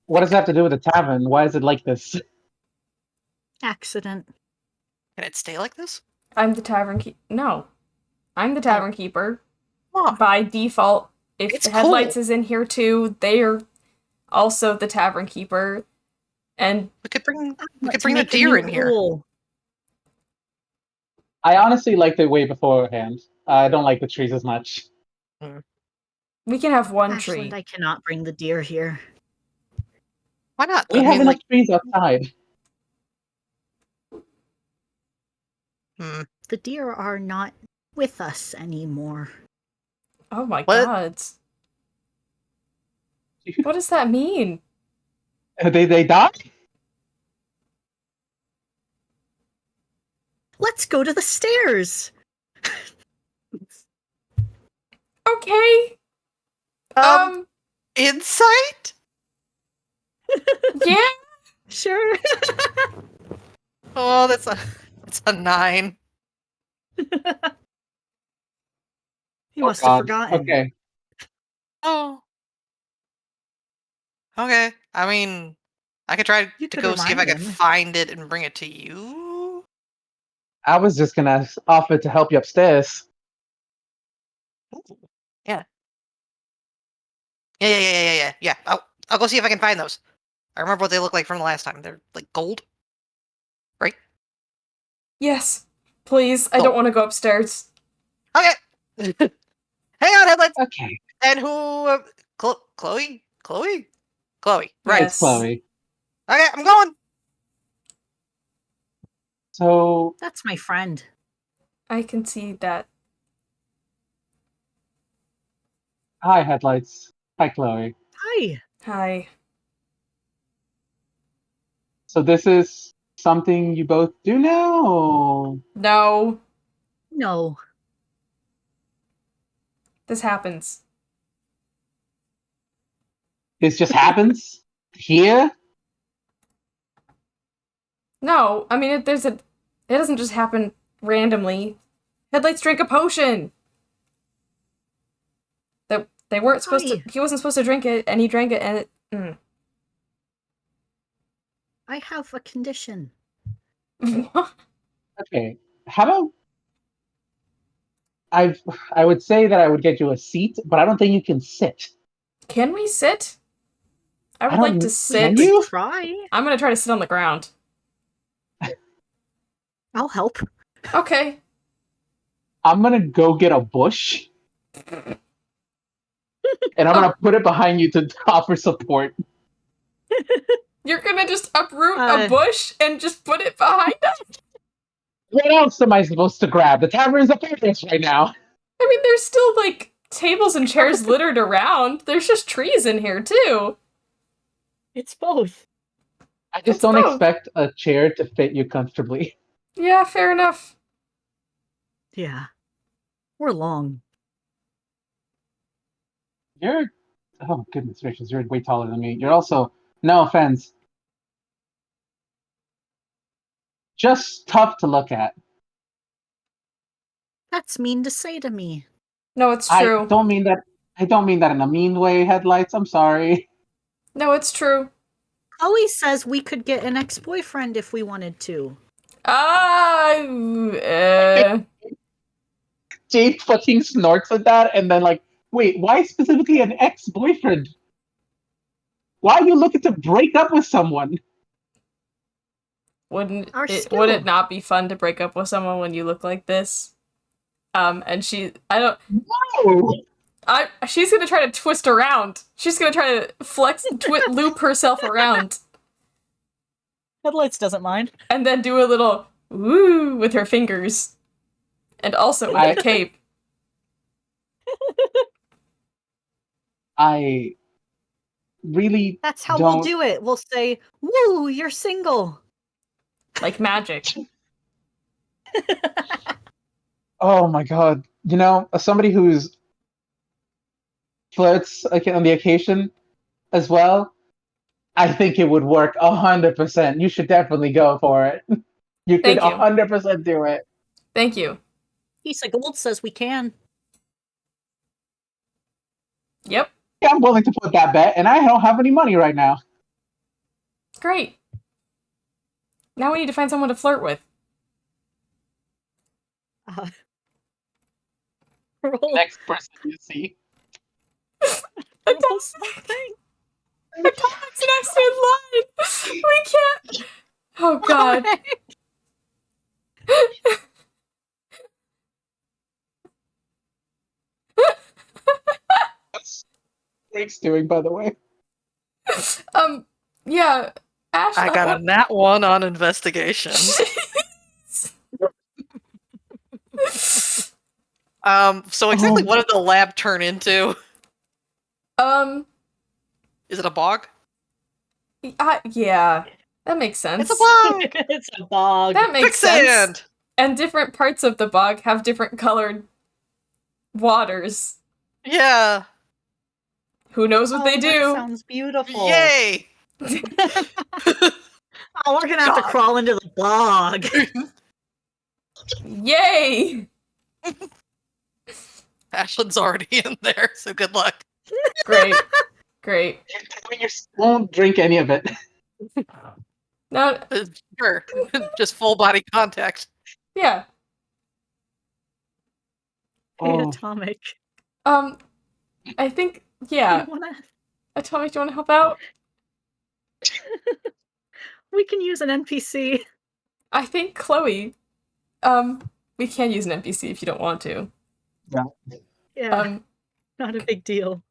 What does it have to do with the tavern? Why is it like this? Accident. Can it stay like this? I'm the Tavernkeeper. No. I'm the Tavernkeeper. Come on. By default, if It's the Headlights cool. is in here too, they are also the Tavernkeeper. And We could bring Want to the make a deer new in here. rule. I honestly liked it way beforehand. I don't like the trees as much. we can have one Ashland, tree. I cannot bring the deer here. Why not? We I have mean, enough like, trees outside. The deer are not with us anymore. Oh my What? god. What does that mean? They died? Let's go to the stairs. Okay. insight? Yeah. Sure. Oh, that's a 9. He Oh, must have God. forgotten. Okay. Oh. Okay. I mean, I could try You to could go see if I remind could him. find it and bring it to you. I was just gonna offer to help you upstairs. Ooh. Yeah. Yeah. I'll go see if I can find those. I remember what they look like from the last time. They're like gold, right? Yes. Please. I Cool. don't want to go upstairs. Okay. Hang on, headlights. Okay. And who? Chloe. Right. Yes. Chloe. Okay, I'm going. So, That's my friend. I can see that. hi, Headlights. Hi, Chloe. Hi. Hi. So this is something you both do now? Or No. No. This happens. this just happens? Here? No. I mean, it doesn't just happen randomly. Headlights drink a potion. They weren't supposed to. Hi. He wasn't supposed to drink it, and he drank it, and it. I have a condition. Okay. How about I would say that I would get you a seat, but I don't think you can sit. Can we sit? I would don't- like to can sit. you? Try. I'm gonna try to sit on the ground. I'll help. Okay. I'm gonna go get a bush. And I'm gonna put it behind you to offer support. You're gonna just uproot a Uh, bush and just put it behind us? What else am I supposed to grab? The tavern's a focus right now. I mean, there's still, like, tables and chairs littered around. There's just trees in here, too. It's both. I just It's don't both. expect a chair to fit you comfortably. Yeah, fair enough. Yeah. We're long. You're, oh goodness gracious, you're way taller than me. You're also, no offense, just tough to look at. That's mean to say to me. No, it's I true. don't mean that. I don't mean that in a mean way. Headlights. I'm sorry. No, it's true. Chloe says we could get an ex-boyfriend if we wanted to. Ah, Jade fucking snorts at that, and then like, wait, why specifically an ex-boyfriend? Why are you looking to break up with someone? would Our it skill. not be fun to break up with someone when you look like this? And Oh, she's gonna try to twist around. She's gonna try to loop herself around, Headlights doesn't mind. and then do a little woo with her fingers, and also with the cape. I really That's how don't. we'll do it. We'll say, "Woo, you're single." Like magic. Oh my god! You know, as somebody who's flirts like on the occasion as well, I think it would work 100%. You should definitely go for it. You could Thank you. 100% do it. Thank you. Piece of Gold says we can. Yep. Yeah, I'm willing to put that bet, and I don't have any money right now. Great. Now we need to find someone to flirt with. Roll. Next person you see. Roll something. Atomic's next in line. We can't. Oh god. What's Drake's doing, by the way? Yeah. Ash. I got a nat 1 on investigation. So exactly what did the lab turn into? Is it a bog? Yeah. That makes sense. It's a bog! It's a bog. That makes sense. Quicksand! And different parts of the bog have different colored waters. Yeah. Who knows what they That do? sounds beautiful. Yay! Oh, we're gonna have to God. crawl into the bog. Yay! Ashland's already in there, so good luck. Great. Great. You won't drink any of it. No, Sure. Just full body contact. yeah. Hey, Oh. Atomic. I think, yeah. You wanna... Atomic, do you want to help out? We can use an NPC. I think Chloe, we can use an NPC if you don't want to. Yeah, not a big deal.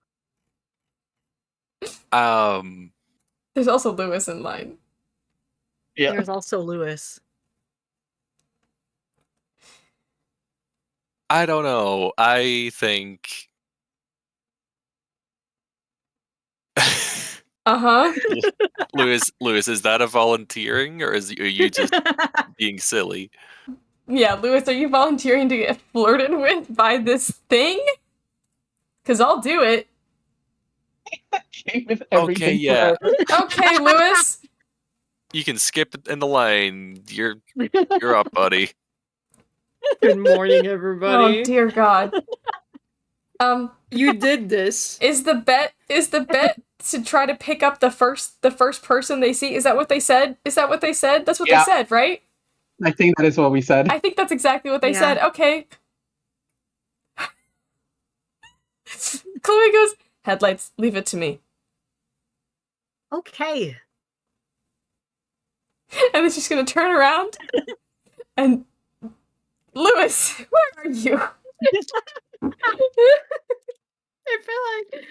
There's also Lewis in line. Yeah. There's also Lewis. I don't know. I think. Uh-huh. Lewis, is that a volunteering or are you just being silly? Yeah, Lewis, are you volunteering to get flirted with by this thing? Because I'll do it. Came with everything Okay, yeah. forever. Okay, Lewis. You can skip in the line. You're up, buddy. Good morning, Oh, everybody. dear God. You did this. Is the bet to try to pick up the first person they see? Is that what they said? That's what they Yeah. said, right? I think that is what we said. I think that's exactly what they Yeah. said. Okay. Chloe goes, headlights, leave it to me. Okay. And then she's gonna turn around and Lewis, where are you? I feel like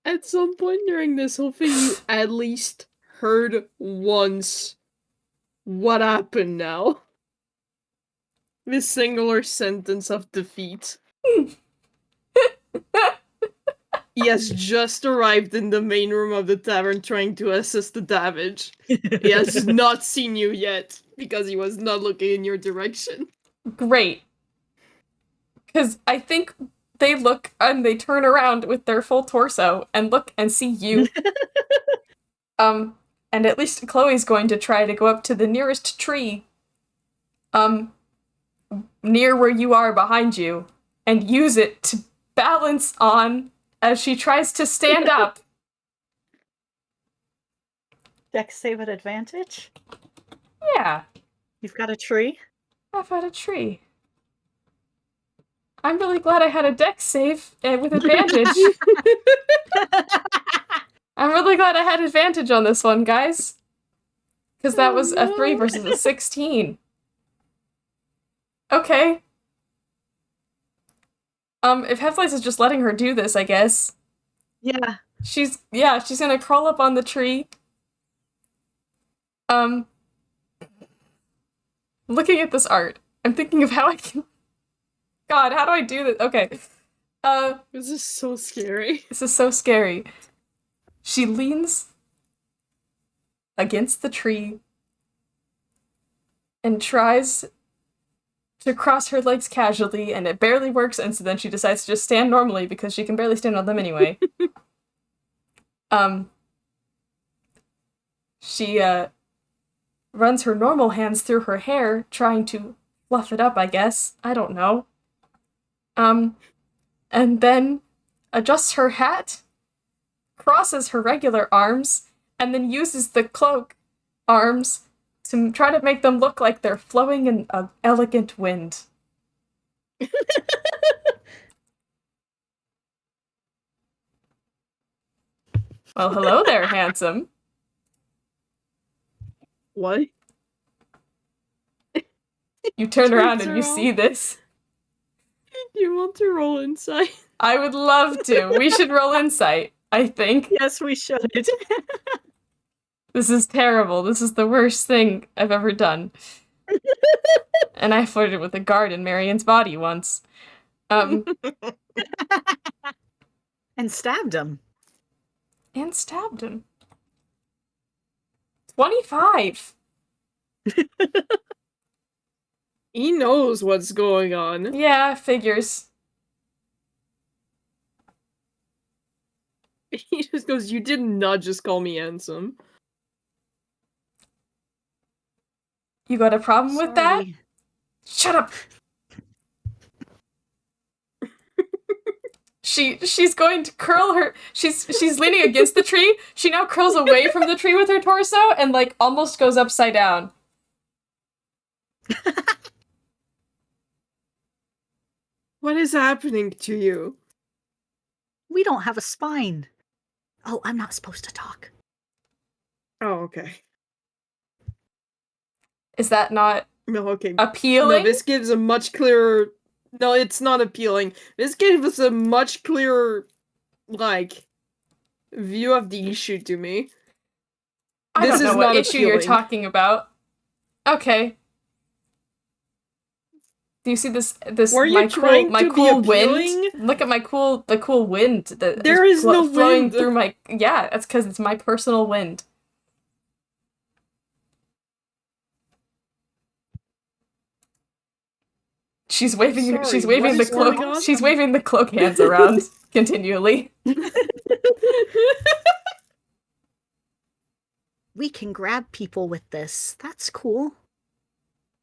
at some point during this whole thing, you at least heard once what happened now. This singular sentence of defeat. He has just arrived in the main room of the tavern trying to assess the damage. He has not seen you yet, because he was not looking in your direction. Great. Because I think they look and they turn around with their full torso and look and see you. And at least Chloe's going to try to go up to the nearest tree, near where you are behind you, and use it to balance on as she tries to stand up. Dex save at advantage? Yeah, You've got a tree? I've had a tree. I'm really glad I had a dex save with advantage. I'm really glad I had advantage on this one, guys. Because that was a 3 versus a 16. Okay. If Headlights is just letting her do this, I guess. Yeah. She's gonna crawl up on the tree. Looking at this art, I'm thinking of how I can... God, how do I do this? Okay. This is so scary. This is so scary. She leans against the tree and tries to cross her legs casually, and it barely works, and so then she decides to just stand normally because she can barely stand on them anyway. She runs her normal hands through her hair, trying to fluff it up, I guess. I don't know. And then adjusts her hat, crosses her regular arms, and then uses the cloak arms to try to make them look like they're flowing in an elegant wind. Well, hello there, handsome. What? You turn around Turns and you around. see this. Do you want to roll insight? I would love to. We should roll insight, I think. Yes, we should. This is terrible. This is the worst thing I've ever done. And I flirted with a guard in Marion's body once. And stabbed him. And stabbed him. 25! He knows what's going on. Yeah, figures. He just goes, "You did not just call me handsome." You got a problem with that? Sorry. Shut up! She's going to curl her... She's leaning against the tree. She now curls away from the tree with her torso and, like, almost goes upside down. What is happening to you? We don't have a spine. Oh, I'm not supposed to talk. Oh, okay. Is that not No, okay. appealing? No, this gives a much clearer... No, it's not appealing. This gives us a much clearer, like, view of the issue to me. I This don't know is what not issue you're appealing. talking about. Okay. Do you see this Were you trying to be cool wind? appealing? Look at the cool wind that There is no flowing wind. through my... Yeah, that's because it's my personal wind. She's waving Sorry, she's waving what the is going cloak on? she's waving the cloak hands around continually. We can grab people with this. That's cool.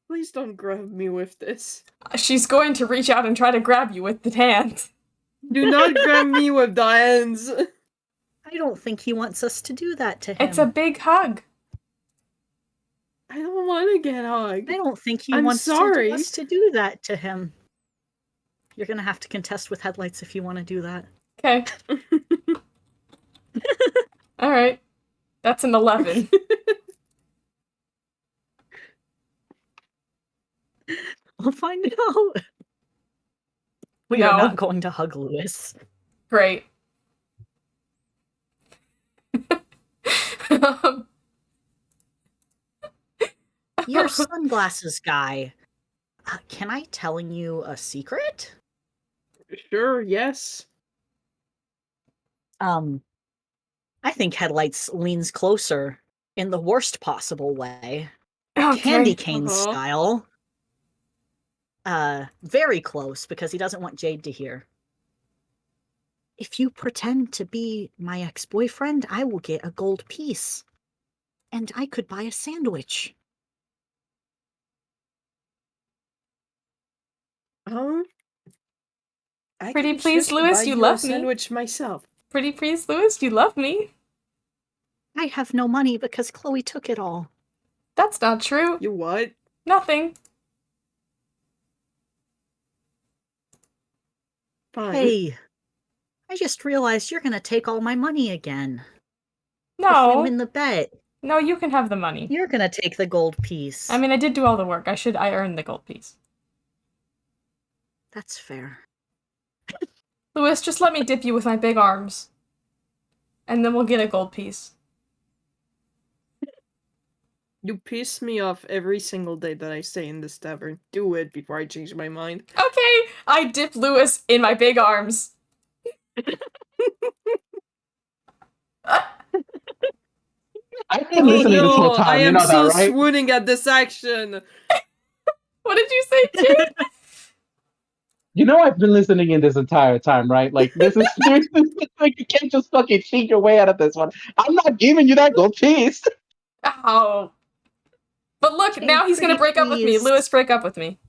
Please don't grab me with this. She's going to reach out and try to grab you with the hand. Do not grab me with the hands. I don't think he wants us to do that to him. It's a big hug. I don't want to get hugged. I don't think he I'm wants sorry. us to do that to him. You're gonna have to contest with Headlights if you want to do that. Okay. All right. That's an 11. We'll find out. We No. are not going to hug Lewis. Great. Your sunglasses guy. Can I telling you a secret? Sure, yes. I think Headlights leans closer in the worst possible way. Okay. Candy cane Uh-huh. style. Very close because he doesn't want Jade to hear. If you pretend to be my ex-boyfriend, I will get a gold piece. And I could buy a sandwich. I Pretty can please, surely Lewis, buy you you love a me. sandwich myself. Pretty please, Lewis, you love me. I have no money because Chloe took it all. That's not true. You what? Nothing. Fine. Hey, I just realized you're gonna take all my money again. If we No. win the bet, No, you can have the money. you're gonna take the gold piece. I mean, I did do all the work. I earned the gold piece. That's fair. Lewis, just let me dip you with my big arms. And then we'll get a gold piece. You piss me off every single day that I stay in this tavern. Do it before I change my mind. Okay, I dip Lewis in my big arms. I've been listening this whole I time. You am know that, so right? swooning at this action. What did you say, Jade? You know I've been listening in this entire time, right? Like this is like you can't just fucking cheat your way out of this one. I'm not giving you that gold piece. Ow. But look, Okay, now he's gonna pretty break up with me. please. Lewis, break up with me.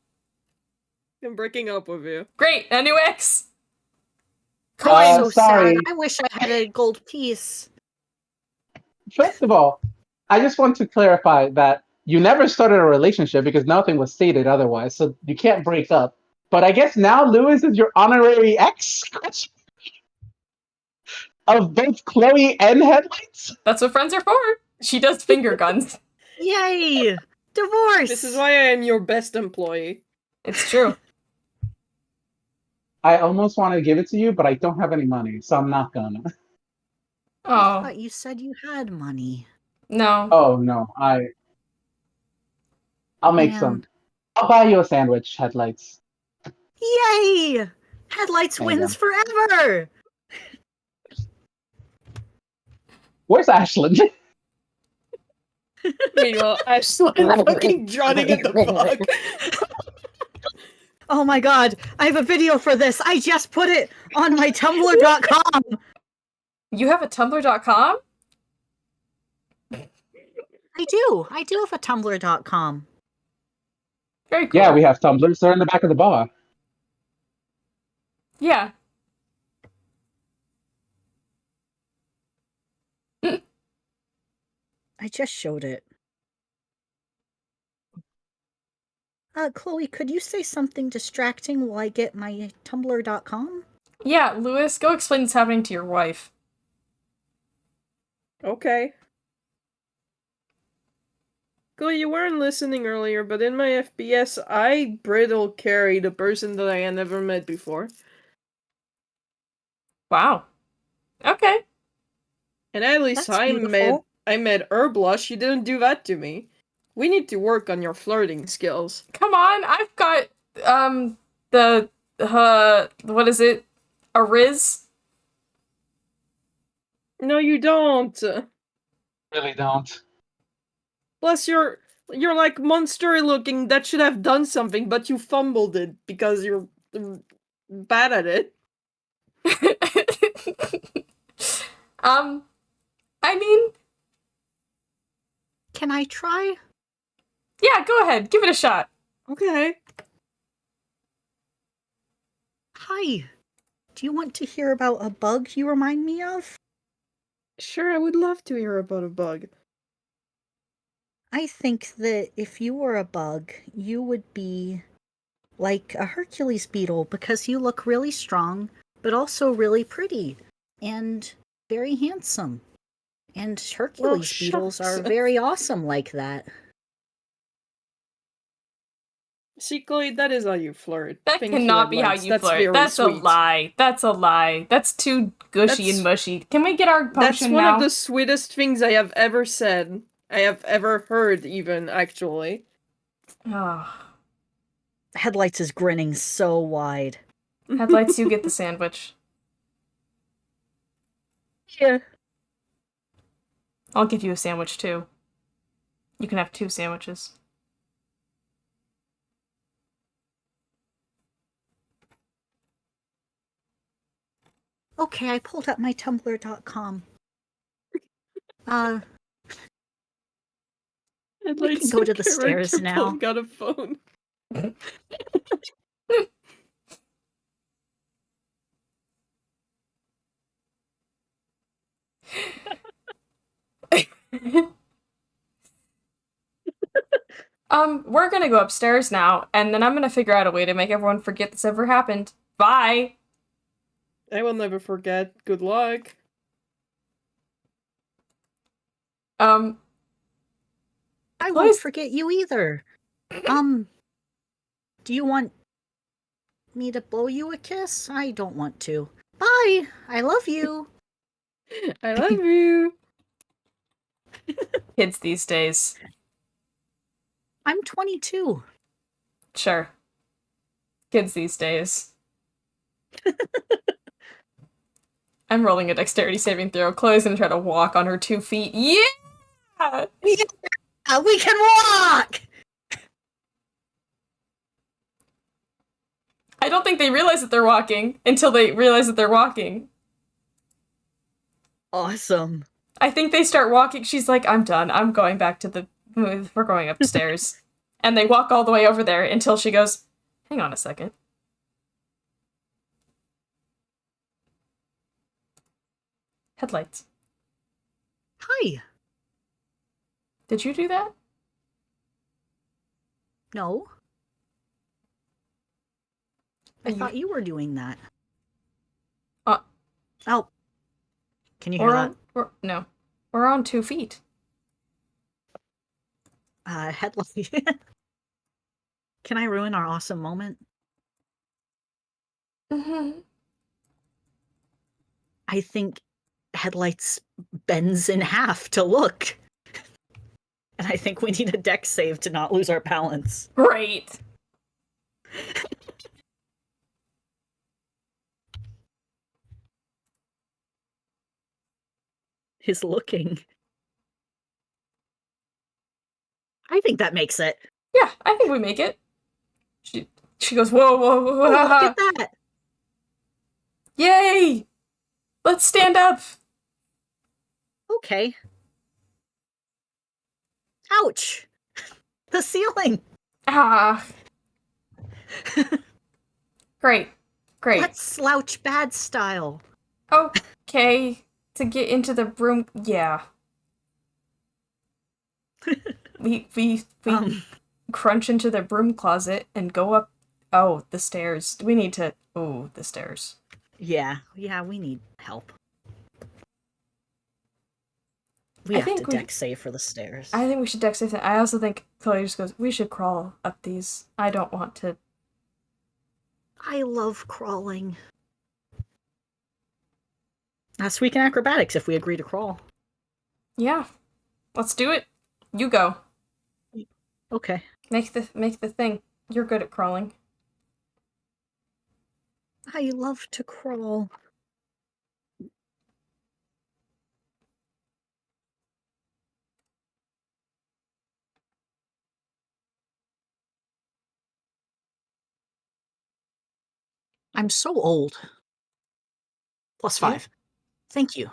I'm breaking up with you. Great, a new ex. Oh, I'm so sorry. sad. I wish I had a gold piece. First of all, I just want to clarify that you never started a relationship because nothing was stated otherwise, so you can't break up. But I guess now Lewis is your honorary ex of both Chloe and Headlights. That's what friends are for. She does finger guns. Yay! Divorce! This is why I am your best employee. It's true. I almost want to give it to you, but I don't have any money, so I'm not gonna. I Oh, thought you said you had money. no. Oh no, I'll make Man. some. I'll buy you a sandwich, Headlights. Yay! Headlights There you wins go. forever! Where's Ashland? Meanwhile, Ashlyn fucking drowning in the bog. Oh my god, I have a video for this. I just put it on my tumblr.com. You have a tumblr.com? I do have a tumblr.com. Very cool. Yeah, we have tumblers. They're in the back of the bar. Yeah. I just showed it. Chloe, could you say something distracting while I get my tumblr.com? Yeah, Lewis, go explain what's happening to your wife. Okay. Chloe, you weren't listening earlier, but in my FPS, I brittle carried a person that I had never met before. Wow. Okay. And at least That's I beautiful. met Herblush. You didn't do that to me. We need to work on your flirting skills. Come on, I've got, what is it? A Riz? No, you don't. Really don't. Plus, you're like monster looking. That should have done something, but you fumbled it because you're bad at it. I mean, Can I try? yeah, go ahead, give it a shot. Okay. Hi. Do you want to hear about a bug you remind me of? Sure, I would love to hear about a bug. I think that if you were a bug, you would be like a Hercules beetle because you look really strong, but also really pretty and very handsome. And Hercules beetles shucks. are very awesome like that. See, Chloe, that is how you flirt. That Thank you, cannot be how Headlights. you That's flirt. very That's sweet. a lie. That's a lie. That's too gushy That's- and mushy. Can we get our That's potion one now? of the sweetest things I have ever said. I have ever heard, even, actually. Ah. Headlights is grinning so wide. Headlights, you get the sandwich. Yeah. I'll give you a sandwich too. You can have 2 sandwiches. Okay, I pulled up my tumblr.com. We can go to the stairs now. Got a phone. We're gonna go upstairs now, and then I'm gonna figure out a way to make everyone forget this ever happened. Bye! I will never forget. Good luck. Um, I Chloe's- won't forget you either. Do you want me to blow you a kiss? I don't want to. Bye. I love you. I love you. kids these days. I'm 22. Sure. Kids these days. I'm rolling a dexterity saving throw. Chloe's gonna try to walk on her 2 feet. Yeah! We can walk. I don't think they realize that they're walking until they realize that they're walking. Awesome. I think they start walking. She's like, I'm done. I'm going back to the... We're going upstairs. And they walk all the way over there until she goes, hang on a second. Headlights. Hi. Did you do that? No. I thought you were doing that. Oh. Can you hear that? No. We're on 2 feet. Headlight. Can I ruin our awesome moment? Mm-hmm. I think Headlights bends in half to look. And I think we need a dex save to not lose our balance. Great. Is looking. I think that makes it. Yeah, I think we make it. She goes, whoa, whoa, whoa, Oh, ha, look ha. at that. Yay! Let's stand up. Okay. Ouch. The ceiling. Ah. Great. Great. That's slouch bad style. Okay. To get into the room, yeah. we crunch into the broom closet and go up. Oh, the stairs. We need to. Oh, the stairs. Yeah, we need help. We I have think to we- dex save for the stairs. I think we should dex save that. I also think Chloe just goes, we should crawl up these. I don't want to. I love crawling. Last week in acrobatics if we agree to crawl. Yeah. Let's do it. You go. Okay. Make the thing. You're good at crawling. I love to crawl. I'm so old. +5. Yeah. Thank you.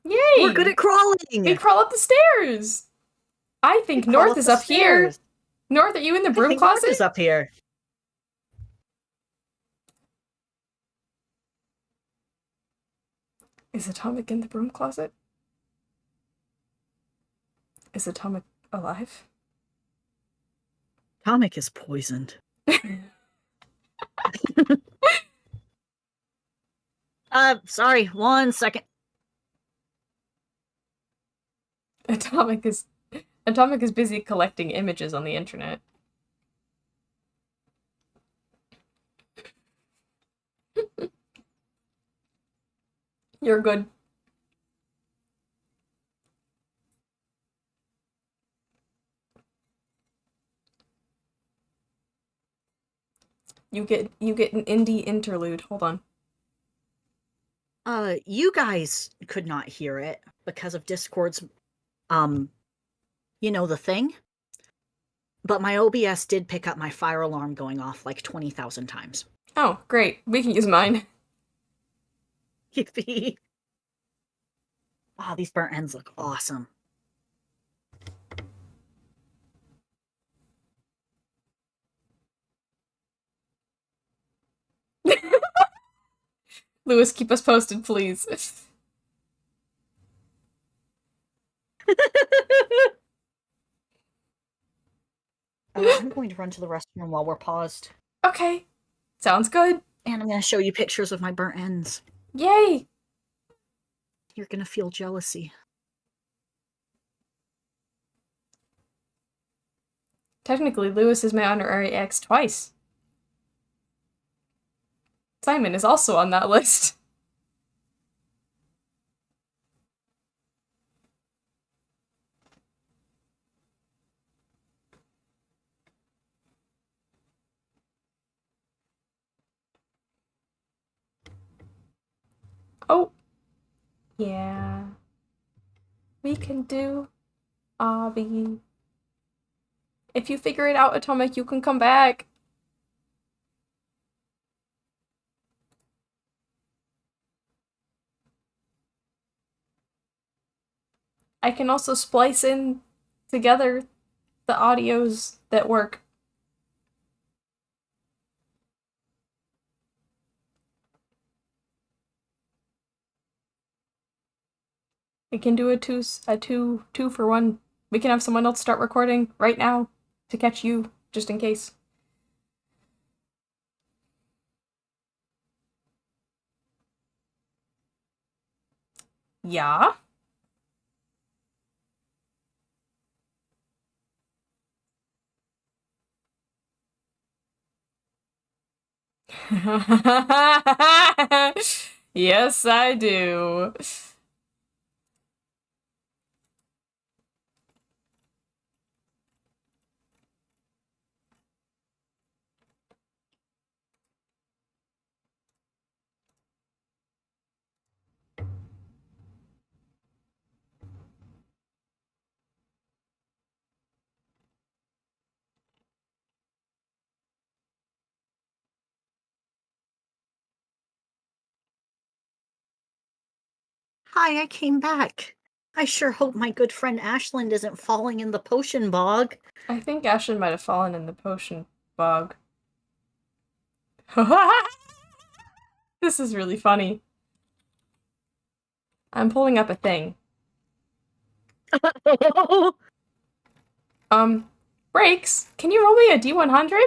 Yay! We're good at crawling. We crawl up the stairs. I think We crawl North up is the up here. stairs. North, are you in the I broom think North closet? is up here. Is Atomic in the broom closet? Is Atomic alive? Atomic is poisoned. Sorry, 1 second. Atomic is busy collecting images on the internet. You're good. You get an indie interlude. Hold on. You guys could not hear it because of Discord's, the thing. But my OBS did pick up my fire alarm going off like 20,000 times. Oh, great. We can use mine. Yippee. Wow, these burnt ends look awesome. Lewis, keep us posted, please. I'm going to run to the restroom while we're paused. Okay. Sounds good. And I'm going to show you pictures of my burnt ends. Yay! You're going to feel jealousy. Technically, Lewis is my honorary ex twice. Simon is also on that list. Oh. Yeah. We can do Obby. If you figure it out, Atomic, you can come back. I can also splice in together the audios that work. We can do a two for one. We can have someone else start recording right now to catch you, just in case. Yeah? Yes, I do. Hi, I came back. I sure hope my good friend Ashland isn't falling in the potion bog. I think Ashland might have fallen in the potion bog. This is really funny. I'm pulling up a thing. Breaks, can you roll me a D100?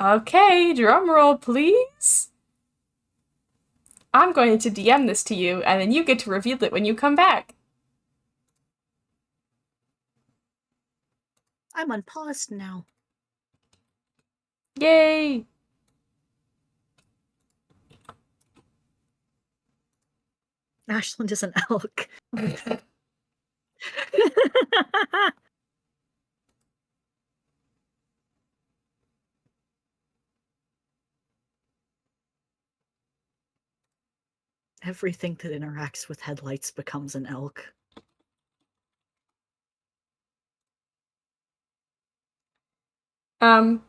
Okay, drum roll, please. I'm going to DM this to you, and then you get to reveal it when you come back. I'm unpaused now. Yay! Ashland is an elk. Everything that interacts with headlights becomes an elk. Broom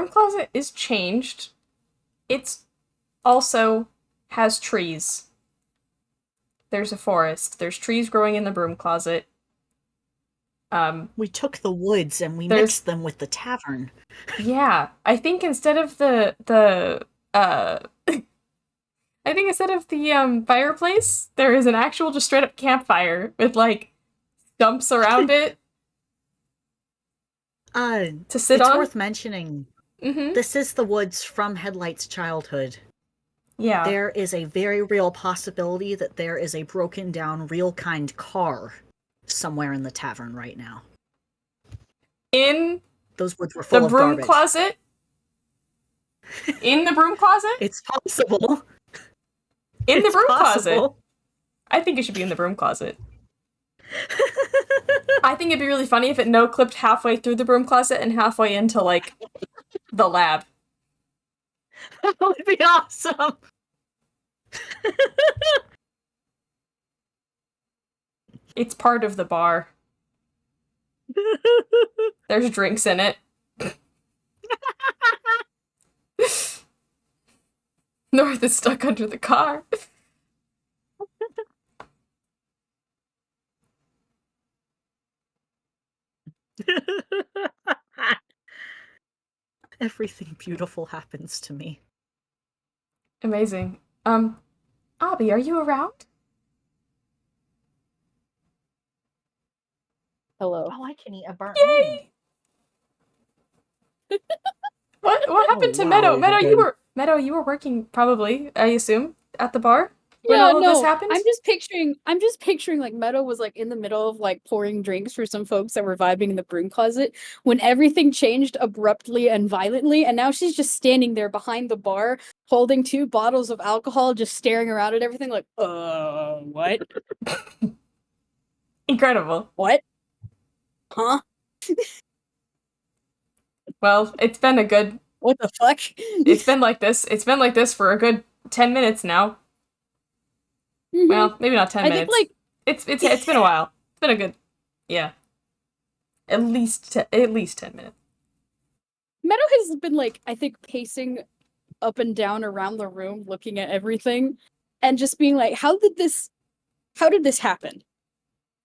closet is changed. It's also has trees. There's a forest. There's trees growing in the broom closet. We took the woods and we There's- mixed them with the tavern. Yeah, I think instead of the fireplace, there is an actual just straight up campfire with like stumps around it to sit it's on. worth mentioning. Mm-hmm. This is the woods from Headlight's childhood. Yeah. There is a very real possibility that there is a broken down real kind car somewhere in the tavern right now. In Those woods were full the of broom garbage. closet? In the broom closet? It's possible. In the It's broom possible. closet. I think it should be in the broom closet. I think it'd be really funny if it no-clipped halfway through the broom closet and halfway into, like, the lab. That would be awesome. It's part of the bar. There's drinks in it. North is stuck under the car. Everything beautiful happens to me. Amazing. Abby, are you around? Hello. Oh, I can eat a burnt Yay! What happened to wow. Meadow? Good. Meadow, you were working probably, I assume, at the bar when Yeah, all of no, this happened? I'm just picturing like Meadow was like in the middle of like pouring drinks for some folks that were vibing in the broom closet when everything changed abruptly and violently, and now she's just standing there behind the bar holding 2 bottles of alcohol, just staring around at everything like, what? Incredible. What? Huh? Well, it's been a good What the fuck? it's been like this. It's been like this for a good 10 minutes now. Mhm. Well, maybe not 10 I minutes. think It's been a while. It's been a good, yeah. At least 10 minutes. Meadow has been like, I think, pacing up and down around the room, looking at everything, and just being like, how did this happen?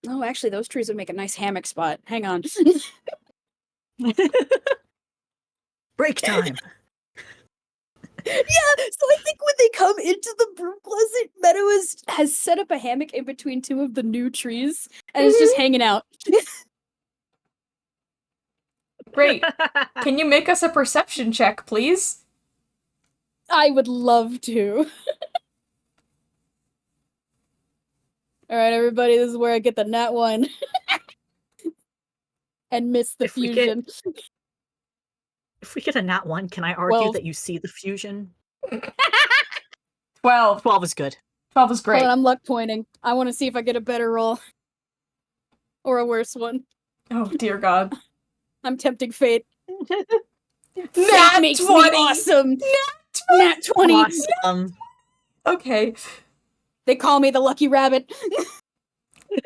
Oh, actually, those trees would make a nice hammock spot. Hang on. Break time. Yeah, so I think when they come into the broom closet, Meadow has set up a hammock in between 2 of the new trees, and is just hanging out. Great. Can you make us a perception check, please? I would love to. Alright, everybody, this is where I get the nat 1. And miss the If we get- fusion. If we get a nat 1, can I argue 12. that you see the fusion? 12. 12 is good. 12 is great. Hold on, I'm luck pointing. I want to see if I get a better roll. Or a worse one. Oh, dear God. I'm tempting fate. Nat Fate makes 20! me awesome! Nat 20! Awesome. Okay. They call me the lucky rabbit.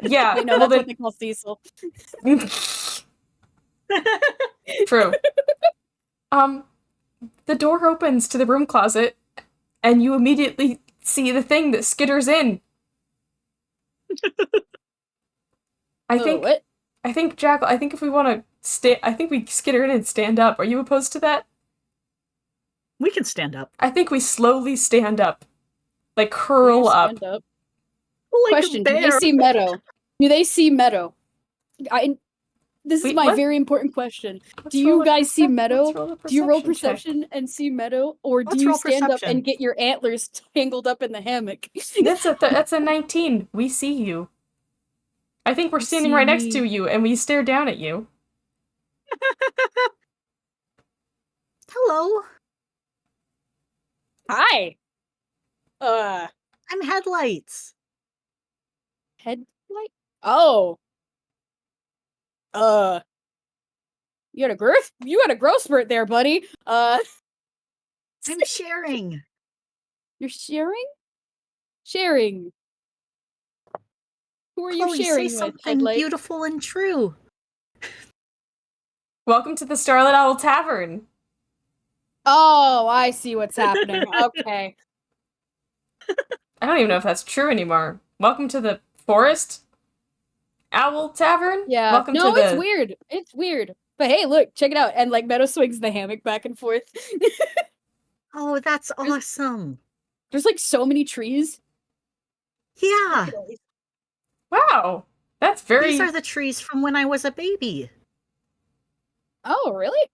Yeah, Wait, no, well that's what then... they call Cecil. True. The door opens to the broom closet, and you immediately see the thing that skitters in. What? I think, Jackal, I think if we want to I think we skitter in and stand up. Are you opposed to that? We can stand up. I think we slowly stand up. Like, You curl up. stand up. Like Question, a do they bear. see Meadow? Do they see Meadow? This is Wait, my what? very important question. Let's Do you roll a guys see percep- Meadow? let's roll a Do you roll perception check. perception and see Meadow? Or do Let's you roll stand up perception. and get your antlers tangled up in the hammock? That's a 19. We see you. I think we're You standing see right next me. to you, and we stare down at you. Hello. Hi. I'm Headlights. Headlight? Oh. You had a growth spurt there, buddy. I'm sharing. You're sharing? Sharing. Who are you Chloe, say sharing with, something Headlight? beautiful and true. Welcome to the Starlit Owl Tavern. Oh, I see what's happening. Okay. I don't even know if that's true anymore. Welcome to the Forest Owl Tavern? Yeah. Welcome No, to it's the... weird. It's weird. But hey, look, check it out. And like Meadow swings the hammock back and forth. Oh, that's awesome. There's like so many trees. Yeah. Wow. That's very... These are the trees from when I was a baby. Oh, really?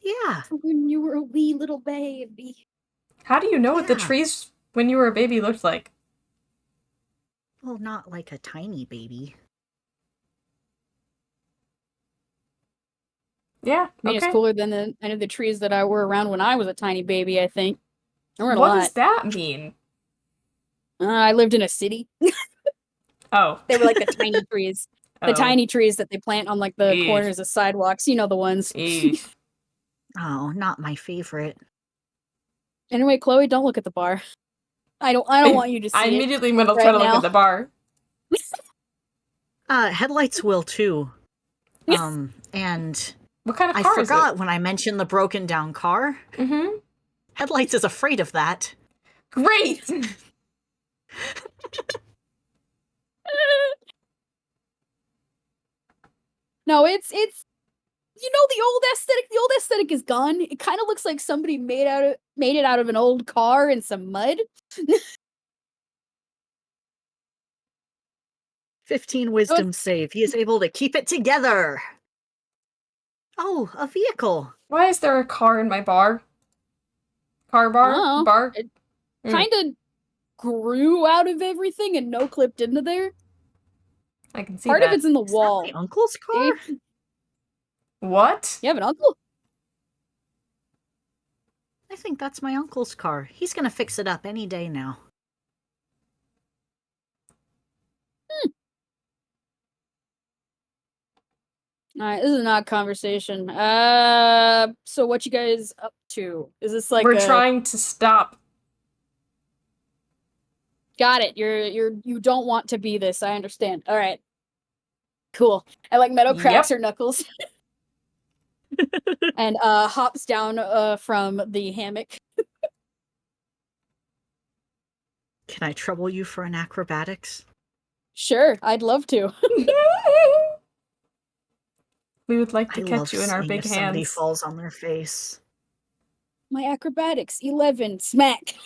Yeah. When you were a wee little baby. How do you know what the Yeah. trees when you were a baby looked like? Well, not like a tiny baby. Yeah, I mean, okay. it's cooler than any of the trees that were around when I was a tiny baby, I think. I learned a What lot. does that mean? I lived in a city. Oh. They were like the tiny trees. The Oh. tiny trees that they plant on like the Eesh. corners of sidewalks. You know the ones. Eesh. Oh, not my favorite. Anyway, Chloe, don't look at the bar. I don't want you to see I it. immediately went to right try to look now. at the bar. Headlights will too. And What kind of I car forgot when I mentioned the broken down car. is it? Mm-hmm. Headlights is afraid of that. Great! No, it's you know the old aesthetic. The old aesthetic is gone. It kind of looks like somebody made it out of an old car and some mud. 15 wisdom save. He is able to keep it together. Oh, a vehicle. Why is there a car in my bar? Car bar? Oh, Bar? it Mm. kind of grew out of everything and no clipped into there. I can see Part that. of it's in the Is that wall. my uncle's car? See? What? You have an uncle? I think that's my uncle's car. He's gonna fix it up any day now. Alright, this is an odd conversation. So what you guys up to? Is this like We're trying to stop. Got it. You don't want to be this. I understand. All right. Cool. I like Meadow cracks her knuckles and hops down from the hammock. Can I trouble you for an acrobatics? Sure, I'd love to. We would like to I catch love you in our seeing big if somebody hands. falls on their face. My acrobatics 11 smack.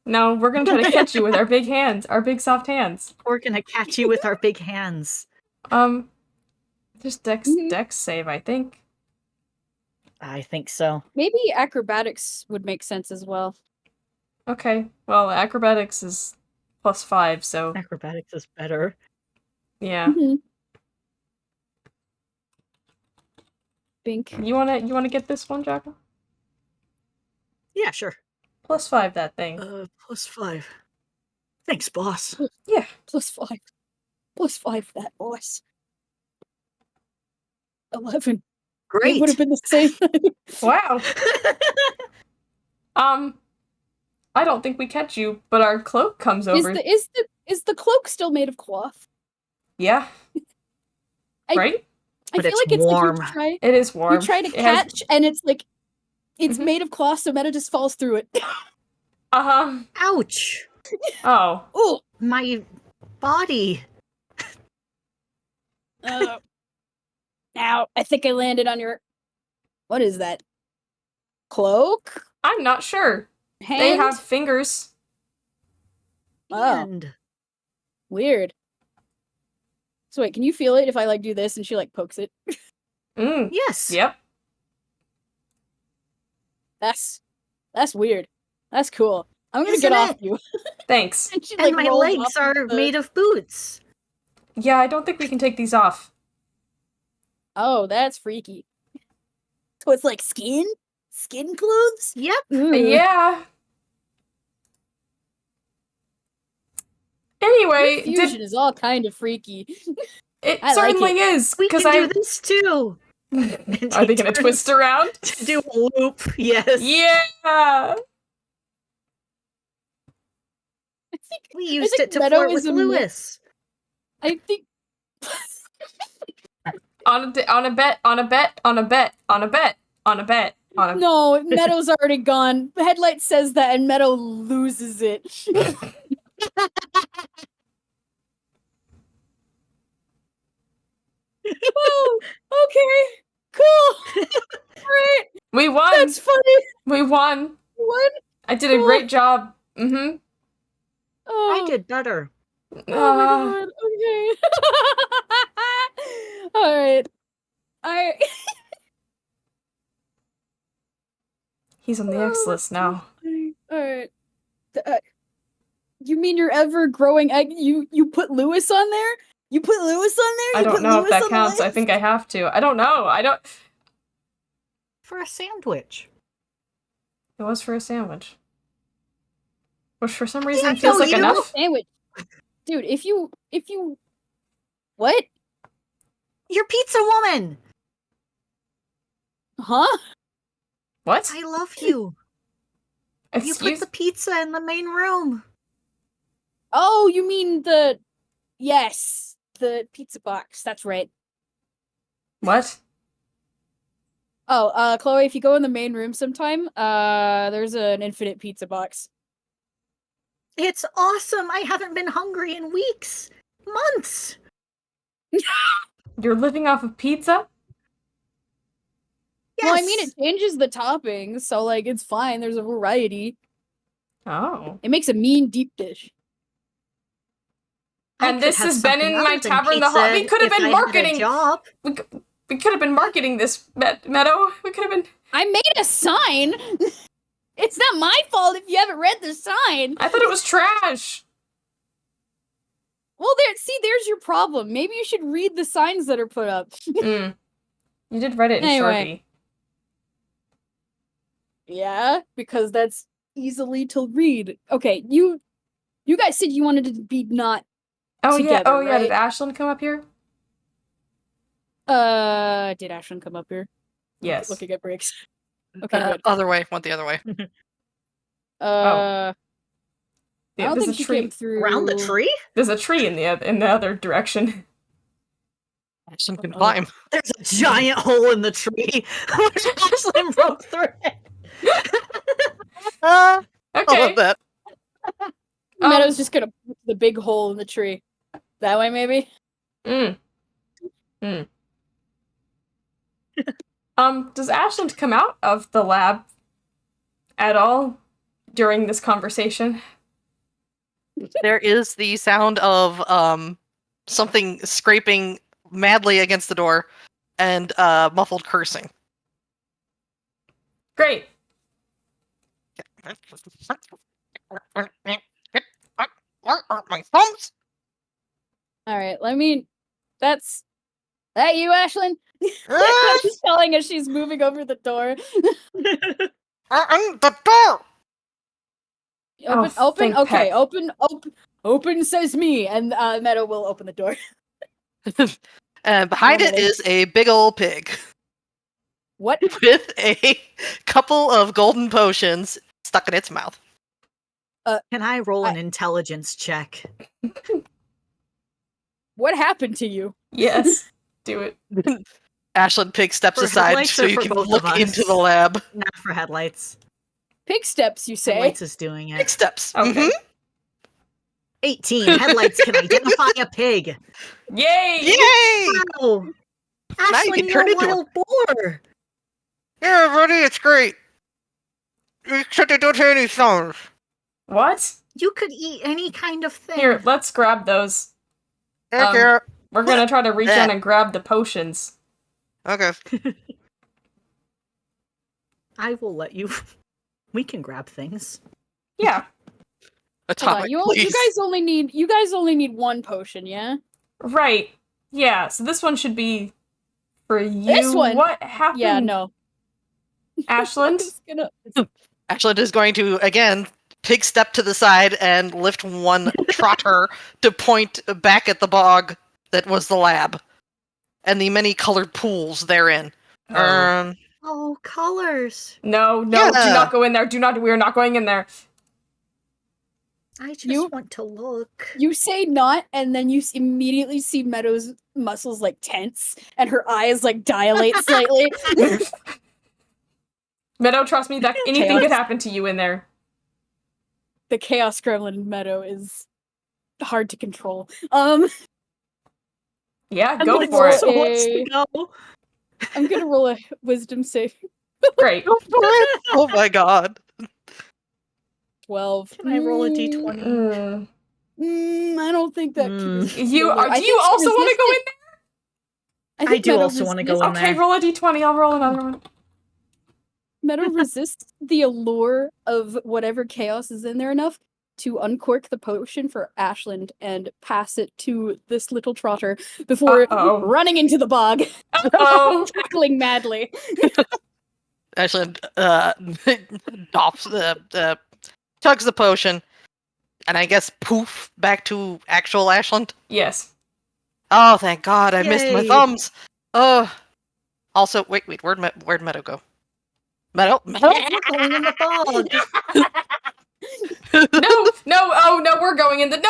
No, we're gonna try to catch you with our big hands, our big soft hands. We're gonna catch you with our big hands. Just dex save, I think. I think so. Maybe acrobatics would make sense as well. Okay, well, acrobatics is +5, so Acrobatics is better. yeah. Bink. You wanna get this one, Jackal? Yeah, sure. +5 that thing. +5. Thanks, boss. Yeah. +5. +5 that boss. 11. Great. It would have been the same. Wow. I don't think we catch you, but our cloak comes over. Is the cloak still made of cloth? Yeah. Right? I But feel it's like it's warm. like you try It is warm. you try to It has- catch and it's like it's Mhm. made of cloth, so Meta just falls through it. Uh-huh. Ouch! Oh. Oh, My body. ow! I think I landed on your. What is that? Cloak? I'm not sure. Hand? They have fingers. Oh, And weird. So wait, can you feel it if I like do this and she like pokes it? Mm. yes. Yep. That's weird. That's cool. I'm gonna Isn't get off it? you. Thanks. And she, And my rolls legs off are the- made of boots. Yeah, I don't think we can take these off. Oh, that's freaky. So it's like skin clothes. Yep. Ooh. Yeah. Anyway, Fusion is all kind of freaky. it I like certainly it. is. We can Because do this too. Are they gonna twist around? To do a loop. Yes. Yeah. I think We used think it to Meadow flirt is with a myth. Lewis. I think On a bet. no, Meadow's already gone. Headlight says that, and Meadow loses it. Oh, okay, cool. Great, We won. that's funny. We won. What? I did a Cool. great job. Mm-hmm. Oh, I did better. Oh my god. Okay. All right. He's on the X list now. All right. You mean you're ever growing egg? You put Lewis on there? You put Lewis on there? I You don't put know if Lewis that on the counts. I list? think I have to. I don't know. I don't. For a sandwich. It was for a sandwich. which for some I reason feels know like you. enough. Sandwich. Dude, if you what? You're pizza woman. Huh? What? I love you. You put Excuse the pizza in the main room. Oh, you mean the pizza box. That's right. what? Oh, Chloe, if you go in the main room sometime, there's an infinite pizza box. It's awesome. I haven't been hungry in weeks, months. You're living off of pizza? Yes. Well, I mean, it changes the toppings, so like it's fine. There's a variety. Oh. It makes a mean deep dish. I And could this have has been something in other my than tavern the whole. We pizza could have if been I had a marketing. job. We could have been marketing this, Meadow. We could have been. I made a sign. It's not my fault if you haven't read the sign. I thought it was trash. Well, there's your problem. Maybe you should read the signs that are put up. You did write it in Anyway. Sharpie. Yeah, because that's easily to read. Okay, you guys said you wanted to be not Oh yeah. together, Oh yeah. Did right? Ashlyn come up here? Did Ashlyn come up here? Yes. Looking at breaks. Okay, good. Other way. Went the other way. I Yeah, don't there's think a she tree. came through. Around the tree? There's a tree in the other direction. Ashlyn can Oh. climb. There's a giant hole in the tree, which Ashlyn broke through it. I Okay. love that. Meadow's just gonna put the big hole in the tree. That way, maybe? Does Ashlyn come out of the lab at all during this conversation? There is the sound of something scraping madly against the door and muffled cursing. Great. My thumbs. Alright, that's that you, Ashlyn? She's telling us she's moving over the door. The door. Open, thank okay, Peck. open says me, and Meadow will open the door. And behind it Normally. is a big old pig What? with a couple of golden potions stuck in its mouth. Can I roll an intelligence check? What happened to you? Yes. Do it. Ashlyn Pig steps For aside headlights so or you for can both look of us? into the lab. Not for headlights. Pig steps, you say? Headlights is doing Pig it. steps. Okay. 18. Headlights can identify a pig. Yay! Yay! Oh, Now you Ashlyn, can you're turn a into wild boar. Yeah, everybody, it's great. Except I don't hear any sounds. What? You could eat any kind of thing. Here, let's grab those. Heck yeah. We're gonna try to reach down and grab the potions. Okay. I will let you. We can grab things. Yeah. Hold on, Atomic, you please. guys only need one potion, yeah? Right. Yeah, so this one should be for you. This one? What happened? Yeah, no. Ashland? Just gonna... Ashlyn is going to, again, pig step to the side and lift one trotter to point back at the bog that was the lab. And the many colored pools therein. Oh. Oh, colors. No, do Yeah. not go in there. We're not going in there. I just You- want to look. You say not, and then you immediately see Meadow's muscles like tense, and her eyes like dilate slightly. Meadow, trust me, that anything Chaos. could happen to you in there. The Chaos Gremlin Meadow is hard to control. Yeah, And go like, for it. also wants to go. I'm gonna roll a wisdom save. Great. Go for it! Oh my god. 12. Can I roll a d20? I don't think that. Mm. Do you I also think she want to go in resisted- I think do Meadow also wanna go resisted- in Okay, there. roll a d20. I'll roll another one. Meadow resists the allure of whatever chaos is in there enough to uncork the potion for Ashland and pass it to this little trotter before Uh-oh. running into the bog, Oh, tackling madly. Ashlyn tugs the potion And I guess poof, back to actual Ashland. Yes. Oh, thank God, I missed my Yay. thumbs. Also, wait, where'd Meadow go? Meadow? We're going in the bog. No, oh no, we're going in the no.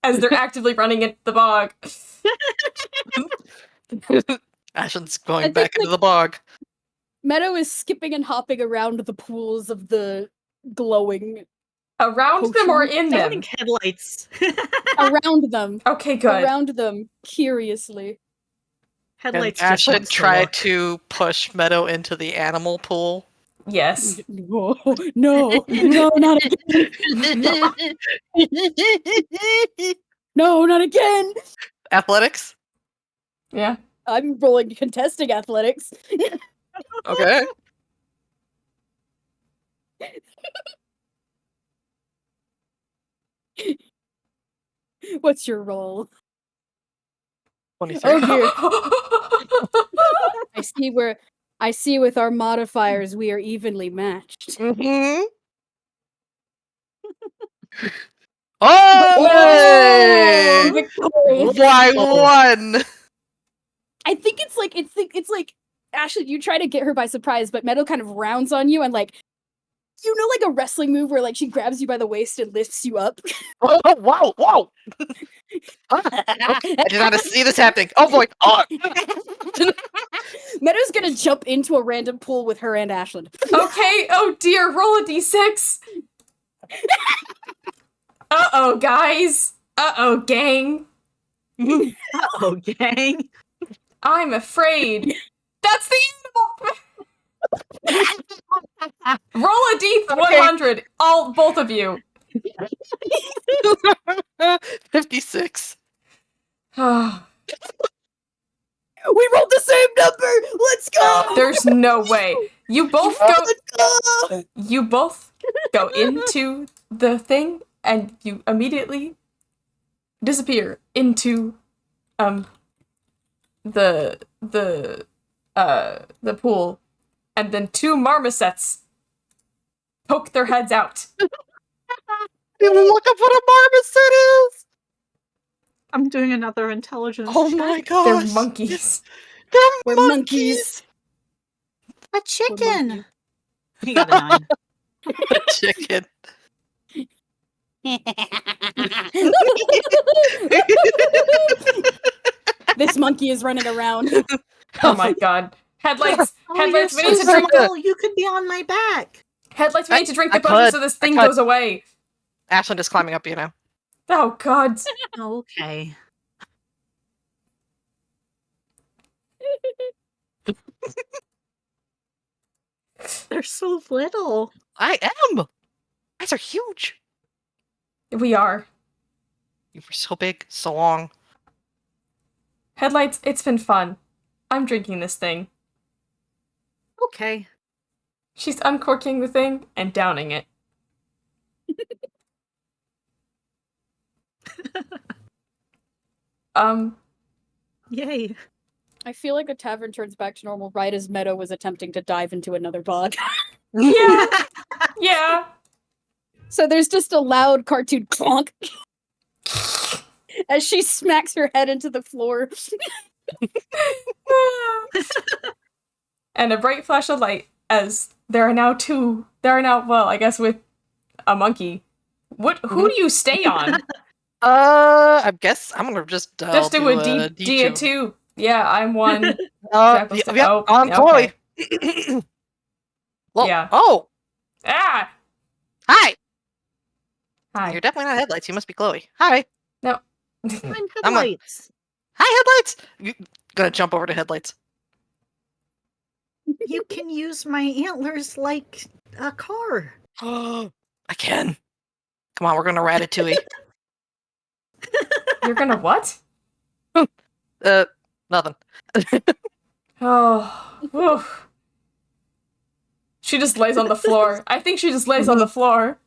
As they're actively running into the bog. Ashland's I going think, back into like- the bog. Meadow is skipping and hopping around the pools of the glowing Around them or in I them? think headlights. around them. Okay, good. Around them, curiously. And Headlights just Ashland wants to tried look. to push Meadow into the animal pool. Yes. No, no, not again. No, not again. Athletics? Yeah. I'm rolling contesting athletics. Okay. What's your roll? 23. Oh dear. I see with our modifiers we are evenly matched. Mm-hmm. Oh, Oh! victory. Why one? I think it's like Ashley, you try to get her by surprise, but Meadow kind of rounds on you and like like a wrestling move where like she grabs you by the waist and lifts you up. Oh, whoa! I did not see this happening. Oh boy! Oh! Meadow's gonna jump into a random pool with her and Ashland. Okay, oh dear, roll a d6. Uh-oh, guys. Uh-oh, gang. Uh-oh, gang. I'm afraid. That's the animal! Roll a d100, both of you. 56. We rolled the same number. Let's go. There's no way. You both Let's go. You both go into the thing and you immediately disappear into the pool, and then two marmosets poke their heads out. Look up what a marmoset is! I'm doing another intelligence Oh check. my gosh! They're monkeys. We're monkeys. A chicken. He got a 9. A chicken. This monkey is running around. Oh my god. Headlights! Oh, Headlights, you're we need so to drink the small. You could be on my back. Headlights, we need to drink the I potion could. so this I thing could. goes away. Ashland is climbing up, you know. Oh god. Okay. They're so little. I am! Guys are huge! We are. You were so big, so long. Headlights, it's been fun. I'm drinking this thing. Okay. She's uncorking the thing and downing it. Yay. I feel like the tavern turns back to normal right as Meadow was attempting to dive into another bog. Yeah. Yeah. So there's just a loud cartoon clonk as she smacks her head into the floor. And a bright flash of light as there are now, well, I guess with a monkey. Who do you stay on? I guess I'm gonna just Just do a D2. D2. Yeah, I'm one. Jackal's Yep, oh, on okay. Chloe. Well, Yeah. Oh, Ah! hi! Hi. You're definitely not headlights. You must be Chloe. Hi. No. I'm I'm a- headlights. Hi, headlights! You gonna jump over to headlights. You can use my antlers like a car. I can. Come on, we're gonna Ratatouille. You're gonna what? Nothing. Oh. Oof. She just lays on the floor. I think she just lays on the floor.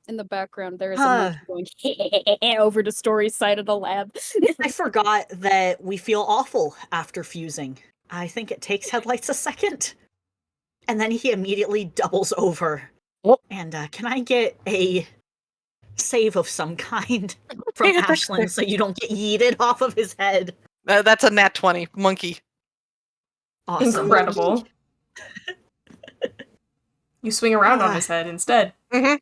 In the background, there is a monkey going over to Story's side of the lab. I forgot that we feel awful after fusing. I think it takes headlights a second. And then he immediately doubles over. And can I get a save of some kind from Ashland so you don't get yeeted off of his head? That's a nat 20, monkey. Awesome. Incredible. You swing around on his head instead. Mm-hmm.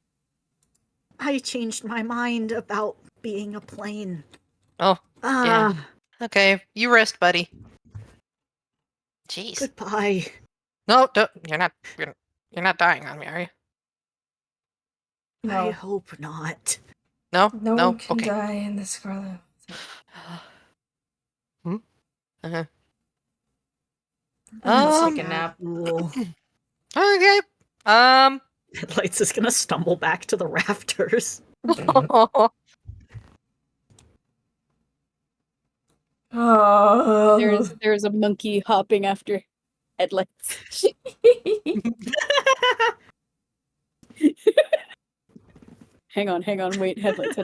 I changed my mind about being a plane. Oh, yeah. Ah, Okay, you rest, buddy. Jeez. goodbye. No, don't, you're not dying on me, are you? I No. hope not. No? No one can Okay. die in the Scarlet. Uh-huh. I'm gonna Um, take a nap. Ooh. Okay. Headlights is gonna stumble back to the rafters. Oh. There's a monkey hopping after Headlights. Hang on, wait, Headlights.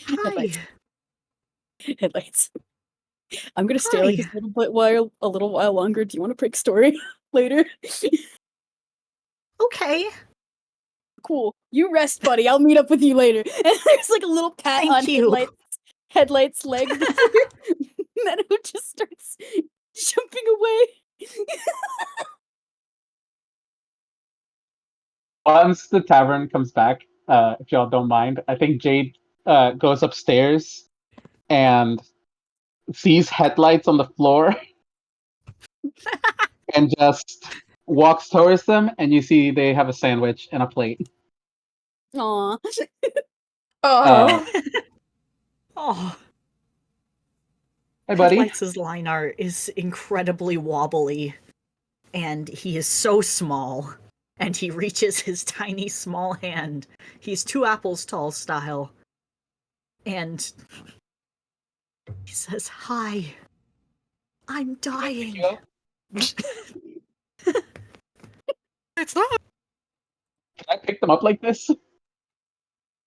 Hi. Headlights. I'm gonna stay like Hi. a little while longer. Do you want to pick story later? Okay. Cool. You rest, buddy. I'll meet up with you later. And there's like a little pat Thank on you. Headlights' leg before Meadow just starts jumping away. Once the tavern comes back, if y'all don't mind, I think Jade goes upstairs and sees headlights on the floor and just walks towards them, and you see they have a sandwich and a plate. Aw. Oh. Oh, Hey, buddy. Headlights' line art is incredibly wobbly, and he is so small, and he reaches his tiny small hand. He's 2 apples tall style. And he says, "Hi. I'm dying." It's not. Can I pick them up like this?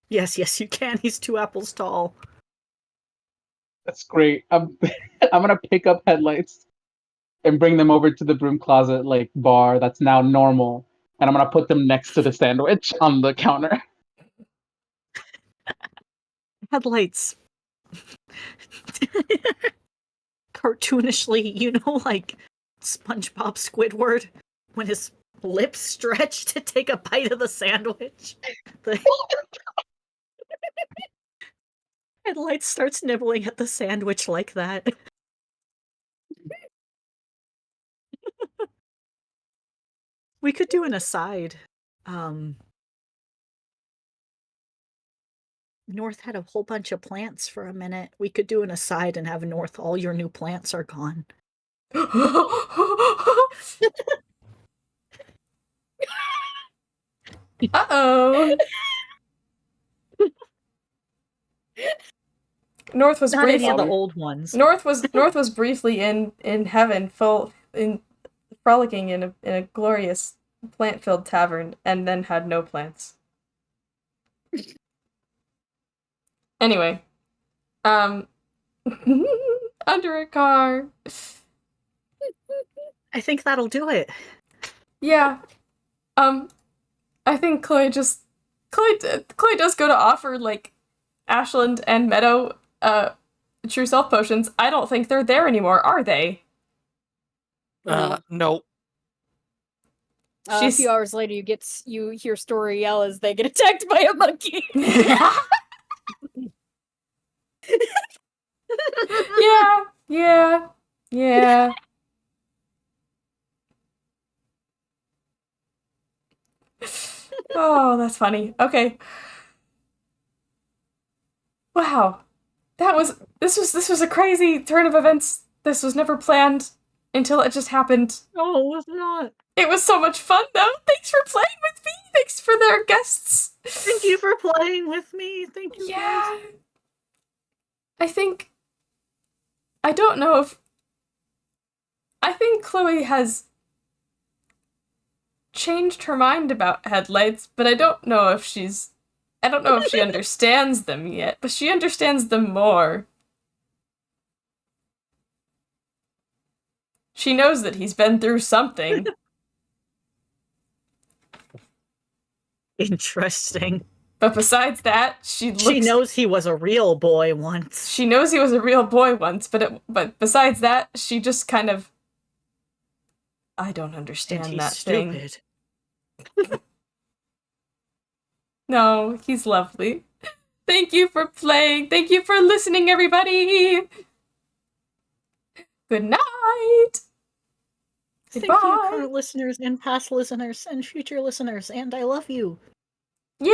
Yes, you can. He's 2 apples tall. That's great. I'm gonna pick up headlights and bring them over to the broom closet like bar that's now normal, and I'm gonna put them next to the sandwich on the counter. Headlights. Cartoonishly, like SpongeBob Squidward when his lips stretch to take a bite of the sandwich. The Headlights starts nibbling at the sandwich like that. We could do an aside. North had a whole bunch of plants for a minute. We could do an aside and have North, all your new plants are gone. Uh-oh. North was Not any of the briefly old ones. North was briefly in heaven, frolicking in a glorious plant-filled tavern, and then had no plants. Anyway, under a car. I think that'll do it. Yeah. I think Chloe does go to offer like Ashland and Meadow true self potions. I don't think they're there anymore, are they? No. A few hours later, you hear Story yell as they get attacked by a monkey. Yeah. Oh, that's funny. Okay. Wow. This was a crazy turn of events. This was never planned until it just happened. No, it was not. It was so much fun though. Thanks for playing with me. Thanks for their guests. Thank you for playing with me. Thank you. Yeah. Guys. I think Chloe has changed her mind about headlights, but I don't know if she understands them yet, but she understands them more. She knows that he's been through something. Interesting. But besides that, she knows he was a real boy once. She knows he was a real boy once, but besides that, she just kind of. I don't understand And he's that thing. stupid. No, he's lovely. Thank you for playing. Thank you for listening, everybody. Good night. Thank Goodbye. you, current listeners and past listeners and future listeners, and I love you. Yay!